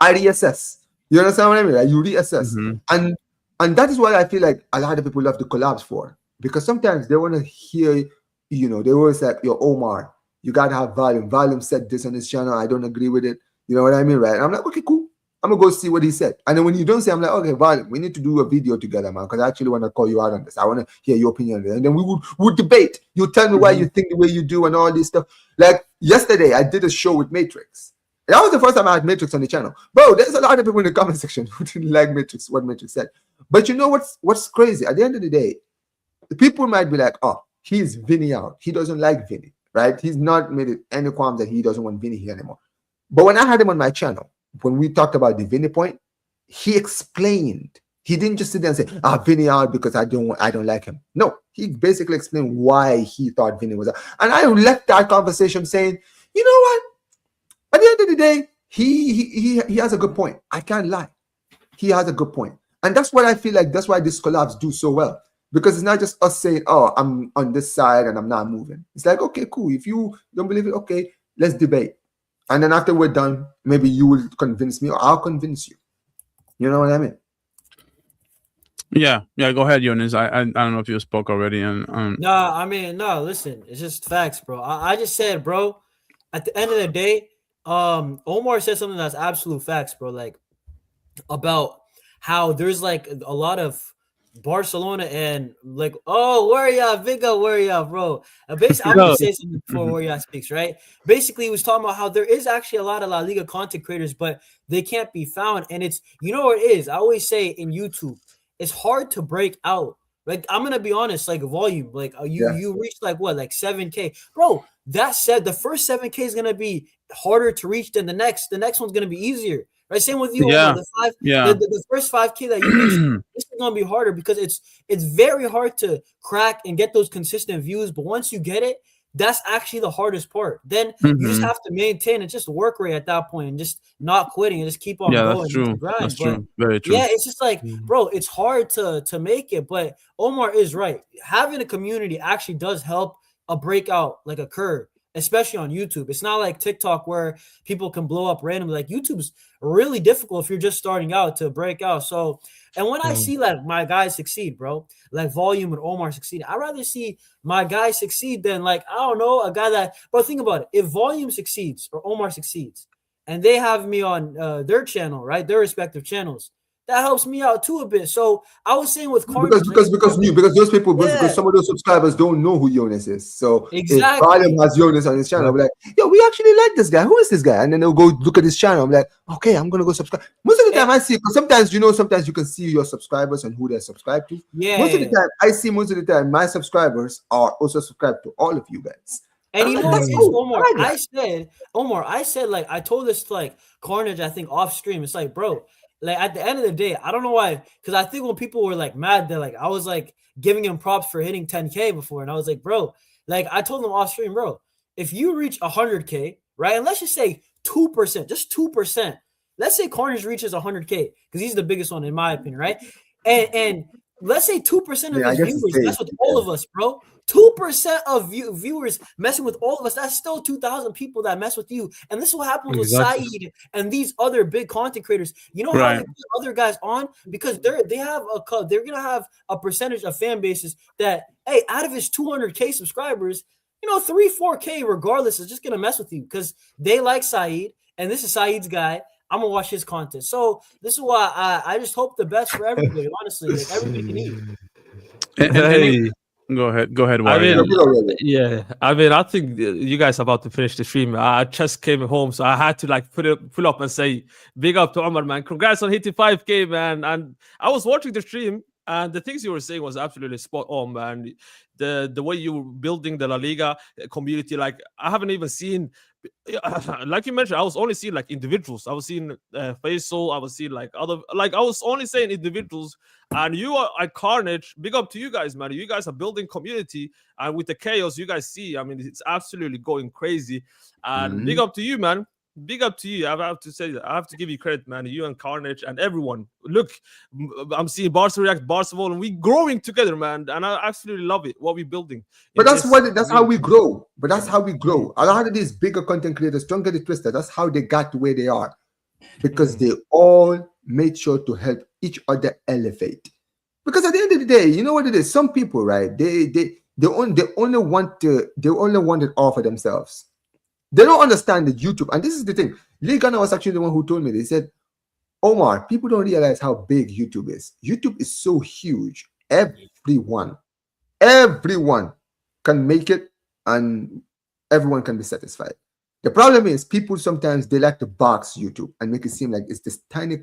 I reassess. You understand what I mean? Like you reassess. Mm-hmm. And that is what I feel like a lot of people love the collabs for. Because sometimes they want to hear, they always like, yo, Omar, you got to have Volume. Volume said this on his channel. I don't agree with it. You know what I mean, right? And I'm like, okay, cool. I'm going to go see what he said. And then when you don't say, I'm like, okay, Volume, we need to do a video together, man, because I actually want to call you out on this. I want to hear your opinion on it. And then we would debate. You tell me why you think the way you do and all this stuff. Like yesterday, I did a show with Matrix. That was the first time I had Matrix on the channel. Bro, there's a lot of people in the comment section who didn't like Matrix, what Matrix said. But you know what's crazy? At the end of the day, the people might be like, oh, he's Vinny out. He doesn't like Vinny, right? He's not made it any qualms that he doesn't want Vinny here anymore. But when I had him on my channel, when we talked about the Vinny point, he explained. He didn't just sit there and say, Vinny out because I don't like him. No, he basically explained why he thought Vinny was out. And I left that conversation saying, you know what? At the end of the day, he has a good point. I can't lie. He has a good point. And that's what I feel like. That's why these collabs do so well. Because it's not just us saying, I'm on this side and I'm not moving. It's like, okay, cool. If you don't believe it, okay, let's debate. And then after we're done, maybe you will convince me or I'll convince you. You know what I mean? Yeah. Go ahead, Jonas. I don't know if you spoke already. No, listen. It's just facts, bro. I just said, bro, at the end of the day, Omar said something that's absolute facts, bro. Like, about how there's like a lot of Barcelona and like, where ya, Vigo, where ya, bro? Basically, I'm gonna say something before where ya speaks, right? Basically, he was talking about how there is actually a lot of La Liga content creators, but they can't be found. And it's, what it is. I always say in YouTube, it's hard to break out. Like, I'm gonna be honest, like volume, like you reached like what, like 7K, bro. That said, the first 7K is gonna be harder to reach than the next. The next one's gonna be easier. Right, same with you. The first 5K that you reach, this is gonna be harder because it's very hard to crack and get those consistent views. But once you get it, that's actually the hardest part. Then you just have to maintain and just work rate at that point and just not quitting and just keep on going. That's true. Grind. That's true. Very true. Yeah, it's just like, bro, it's hard to make it. But Omar is right. Having a community actually does help a breakout like occur. Especially on YouTube. It's not like TikTok where people can blow up randomly. Like YouTube's really difficult if you're just starting out to break out. So, and when I see like my guys succeed, bro, like Volume and Omar succeed, I'd rather see my guys succeed than like, I don't know, a guy that, but think about it. If Volume succeeds or Omar succeeds and they have me on their channel, right? Their respective channels, that helps me out too a bit. So I was saying with Carnage, because those people, because some of those subscribers don't know who Jonas is. So if Volume has Jonas on his channel, I'm like, yo, we actually like this guy. Who is this guy? And then they'll go look at his channel. I'm like, okay, I'm gonna go subscribe. Most of the time I see, because sometimes you can see your subscribers and who they're subscribed to. Most of the time I see my subscribers are also subscribed to all of you guys. And you know what, Omar? I said, like, I told this to like Carnage, I think off stream. It's like, bro, like at the end of the day, I don't know why, because I think when people were like mad that like I was like giving him props for hitting 10K before, and I was like, bro, like I told him off stream, bro, if you reach 100K, right, and let's just say 2%, just 2%, let's say Carnage reaches 100K because he's the biggest one in my opinion, right, and let's say 2% of Yeah, I his guess it's viewers fake, mess with all of us, bro. 2% of viewers messing with all of us. That's still 2,000 people that mess with you. And this is what happens with Saeed and these other big content creators. You know how Right. they put other guys on? Because they're gonna have a percentage of fan bases that, hey, out of his 200K subscribers, 3-4K regardless is just gonna mess with you because they like Saeed, and this is Saeed's guy. I'm gonna watch his content. So this is why I just hope the best for everybody. Honestly, like everybody can eat. And go ahead. I Warrior. mean, yeah. I mean, I think you guys are about to finish the stream. I just came home, so I had to like pull up and say big up to Omar, man. Congrats on hitting 5K, man. And I was watching the stream, and the things you were saying was absolutely spot on, man. The way you were building the La Liga community, like I haven't even seen. Like you mentioned, I was only seeing like individuals. I was seeing Faisal. I was seeing like other, like I was only saying individuals. And you are at Carnage. Big up to you guys, man. You guys are building community, and with the chaos you guys see, I mean, it's absolutely going crazy. And big up to you, man. Big up to you. I have to say that. I have to give you credit, man. You and Carnage and everyone. Look, I'm seeing Barca react, Barcelona, and we growing together, man. And I absolutely love it. What we're building. But that's how we grow. But that's how we grow. A lot of these bigger content creators, don't get it twisted. That's how they got to where they are, because they all made sure to help each other elevate. Because at the end of the day, you know what it is. Some people, right? They only want it all for themselves. They don't understand the YouTube. And this is the thing. Liga was actually the one who told me. They said, Omar, people don't realize how big YouTube is. YouTube is so huge. Everyone can make it, and everyone can be satisfied. The problem is people sometimes they like to box YouTube and make it seem like it's this tiny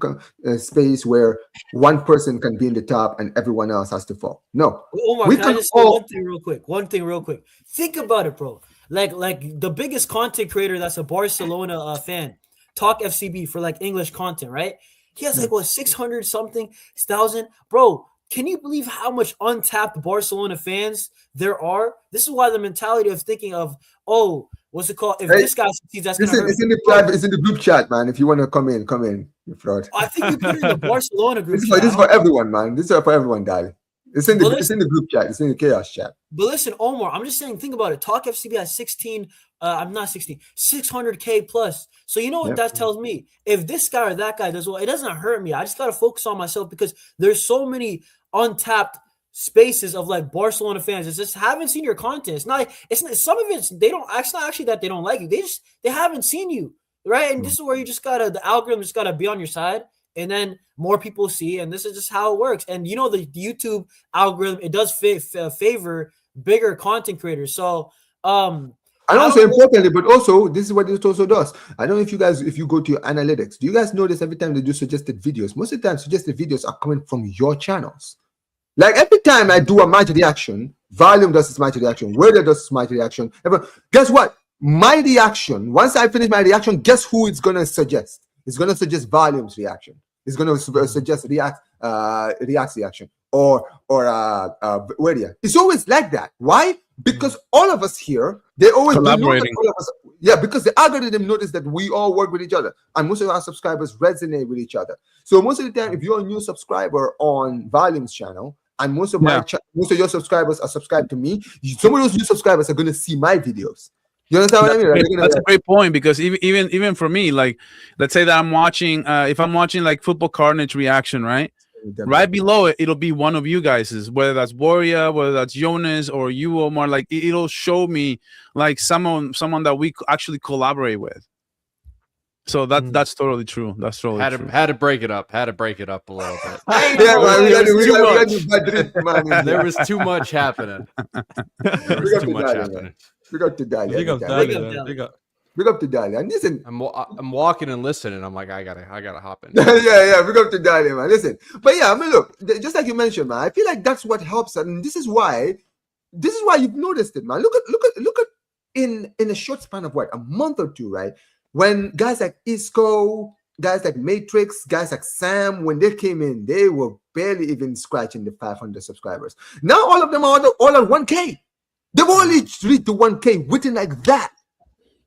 space where one person can be in the top and everyone else has to fall. No, Omar, we can I just say one thing real quick? Think about it, bro. Like the biggest content creator that's a Barcelona fan, Talk FCB for like English content, right? He has like 600 something thousand, bro. Can you believe how much untapped Barcelona fans there are? This is why the mentality of thinking of, what's it called? If this guy succeeds, that's going to hurt. It's in the group chat, man. If you want to come in, you fraud. I think you put it in the Barcelona group chat. This is for everyone, man. This is for everyone, Dali. It's in the group chat. It's in the chaos chat. But listen, Omar, I'm just saying, think about it. Talk FCB has 600K plus. So you know what that tells me? If this guy or that guy does well, it doesn't hurt me. I just got to focus on myself because there's so many untapped spaces of like Barcelona fans. It's just haven't seen your content. It's not some of it's they don't actually that they don't like you. They haven't seen you, right? And this is where you just gotta the algorithm just gotta be on your side, and then more people see, and this is just how it works. And the YouTube algorithm, it does favor bigger content creators. So and also importantly, but also this is what it also does. I don't know if you go to your analytics, do you guys notice every time they do suggested videos, most of the time suggested videos are coming from your channels. Like every time I do a match reaction, Volume does his match reaction, Werder does his match reaction. Guess what? My reaction, once I finish my reaction, guess who it's gonna suggest? It's gonna suggest Volume's reaction. It's gonna suggest React's reaction or Werder. It's always like that. Why? Because all of us here, they always collaborating. Because the algorithm noticed that we all work with each other, and most of our subscribers resonate with each other. So most of the time, if you're a new subscriber on Volume's channel, and most of your subscribers are subscribed to me, some of those new subscribers are going to see my videos. You understand what I mean? That's a great point, because even for me, like, let's say that I'm watching, if I'm watching like Football Carnage reaction, right? Right below it, it'll be one of you guys's, whether that's Warrior, whether that's Jonas or you, Omar. Like it'll show me like someone that we actually collaborate with. So that's totally true. That's totally true. Had to break it up. Had to break it up a little bit. There was too much happening. There was too much happening. Big up to Dali. Big up to Dali. And listen, I'm walking and listening. I'm like, I gotta hop in. yeah. Big up to Dali, man. Listen, but yeah, I mean, look, just like you mentioned, man. I feel like that's what helps, and this is why you've noticed it, man. Look at in a short span of a month or two, right? When guys like Isco, guys like Matrix, guys like Sam, when they came in, they were barely even scratching the 500 subscribers. Now all of them are all at 1K. They've all reached the 1K within like that.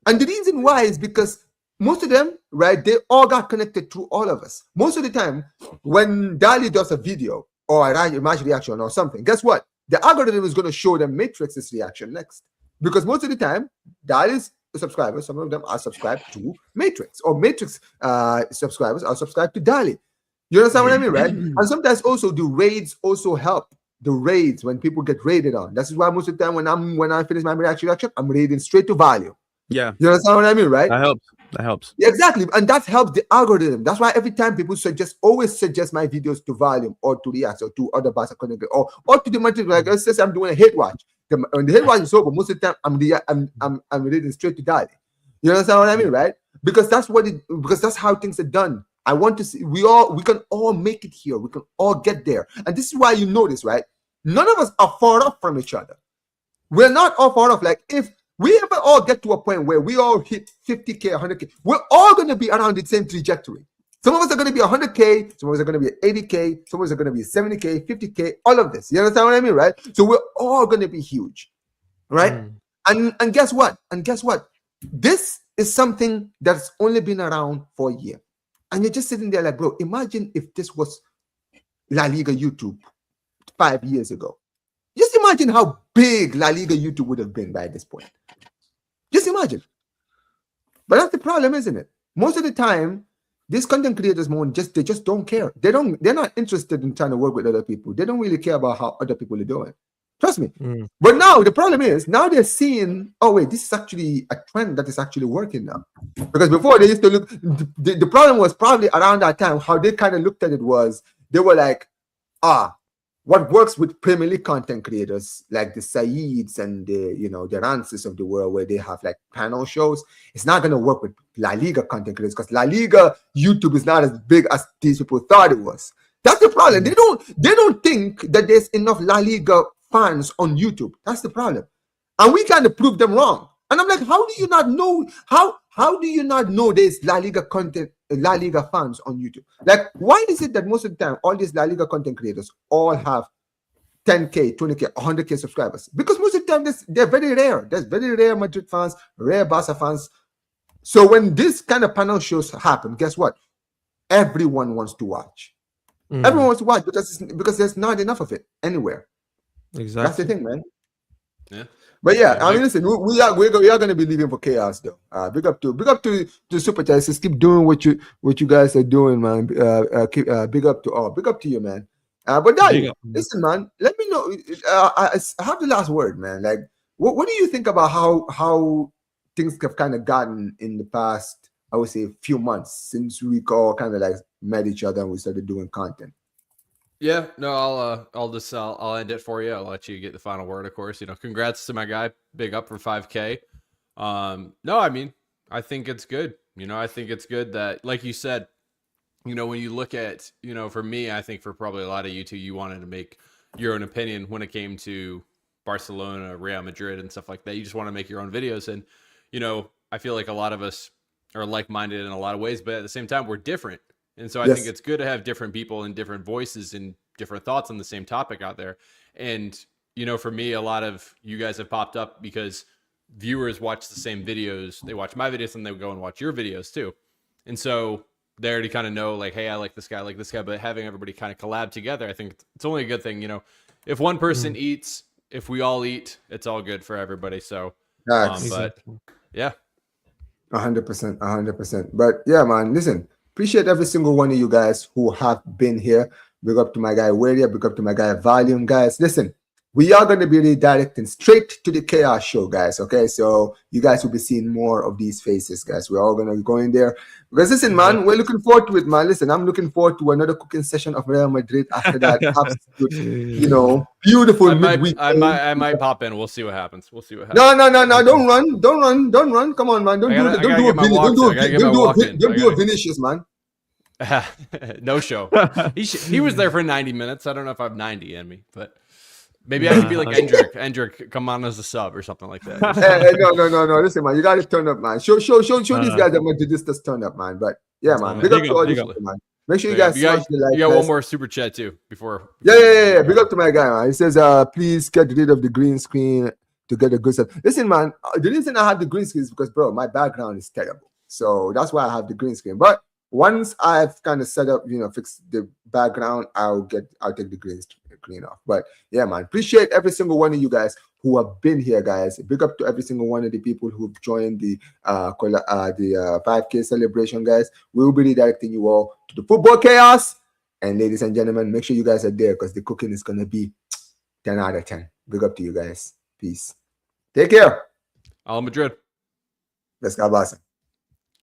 And the reason why is because most of them, right, they all got connected through all of us. Most of the time, when Dali does a video, or a match reaction or something, guess what? The algorithm is going to show them Matrix's reaction next. Because most of the time, that is subscribers, some of them are subscribed to Matrix, or Matrix subscribers are subscribed to Dali. You understand what I mean, right? And sometimes also the raids also help. The raids, when people get raided on. That's why most of the time when I finish my reaction, I'm raiding straight to value. Yeah. You understand what I mean, right? That helps. That helps. Yeah, exactly. And that helps the algorithm. That's why every time people always suggest my videos to volume or to react or to other Barca content or to the material. Like let's say I'm doing a hate watch. When the hate watch is over, most of the time I'm reading straight to that. You understand what I mean, right? Because that's how things are done. I want to see we can all make it here. We can all get there. And this is why you notice, right? None of us are far off from each other. We're not all far off. Like if we ever all get to a point where we all hit 50K, 100K, we're all going to be around the same trajectory. Some of us are going to be 100K, some of us are going to be 80K, some of us are going to be 70K, 50K, all of this. You understand what I mean, right? So we're all going to be huge, right? And guess what? This is something that's only been around for a year. And you're just sitting there like, bro, imagine if this was La Liga YouTube 5 years ago. Just imagine how big La Liga YouTube would have been by this point. Just imagine. But that's the problem, isn't it? Most of the time, these content creators, they just don't care. They're not interested in trying to work with other people. They don't really care about how other people are doing. Trust me. But now the problem is, now they're seeing, oh wait, this is actually a trend that is actually working now. Because before they used to look, the problem was probably around that time, how they kind of looked at it was, they were like, what works with Premier League content creators like the Saids and the Rances of the world, where they have like panel shows, it's not going to work with La Liga content creators because La Liga YouTube is not as big as these people thought it was. That's the problem. They don't think that there's enough La Liga fans on YouTube. That's the problem, and we kind of prove them wrong. And I'm like, how do you not know? How do you not know there's La Liga content, La Liga fans on YouTube? Like, why is it that most of the time all these La Liga content creators all have 10K, 20K, 100K subscribers? Because most of the time they're very rare. There's very rare Madrid fans, rare Barca fans. So when this kind of panel shows happen, guess what? Everyone wants to watch. Everyone wants to watch because there's not enough of it anywhere. Exactly. That's the thing, man. Yeah. But yeah, I mean, listen, we are going to be leaving for chaos, though. Big up to Super Chats. Just keep doing what you guys are doing, man. Big up to all. Big up to you, man. But Daddy, listen, man. Let me know. I have the last word, man. Like, what do you think about how things have kind of gotten in the past? I would say a few months since we all kind of like met each other and we started doing content. Yeah, no, I'll end it for you. I'll let you get the final word, of course. Congrats to my guy. Big up for 5K. No, I mean, I think it's good. I think it's good that, like you said, when you look at, for me, I think for probably a lot of you two, you wanted to make your own opinion when it came to Barcelona, Real Madrid, and stuff like that. You just want to make your own videos. And, I feel like a lot of us are like-minded in a lot of ways, but at the same time, we're different. And so I think it's good to have different people and different voices and different thoughts on the same topic out there. And, for me, a lot of you guys have popped up because viewers watch the same videos. They watch my videos and they go and watch your videos too. And so they already kind of know like, hey, I like this guy, but having everybody kind of collab together, I think it's only a good thing. If one person eats, if we all eat, it's all good for everybody. So, but yeah. 100%. But yeah, man, listen. Appreciate every single one of you guys who have been here. Big up to my guy Wadia. Big up to my guy Volume. Guys, listen, we are going to be redirecting straight to the Chaos Show, guys. Okay, so you guys will be seeing more of these faces, guys. We're all going to be going there. Because listen, man, we're looking forward to it, man. Listen, I'm looking forward to another cooking session of Real Madrid after that absolute, beautiful midweek. I might pop in. We'll see what happens. No. Don't run. Come on, man. Don't do a Vinicius, man. No show. He was there for 90 minutes. I don't know if I have 90 in me, but maybe I could be like Endrick, come on as a sub or something like that. No. Listen, man, you got to turn up, man. Show these guys that want to just turn up, man. But yeah, man. Big up to all these people, man. Make sure you guys smash the like. You got one more super chat too before. Yeah. Big up to my guy, man. He says, please get rid of the green screen to get a good stuff. Listen, man, the reason I have the green screen is because, bro, my background is terrible. So that's why I have the green screen. But once I've kind of set up, fix the background, I'll take the green off. But yeah, man, appreciate every single one of you guys who have been here, guys. Big up to every single one of the people who've joined the 5K celebration, guys. We'll be redirecting you all to the football chaos. And ladies and gentlemen, make sure you guys are there because the cooking is gonna be 10 out of 10. Big up to you guys. Peace. Take care. Al Madrid. Let's go, Barça.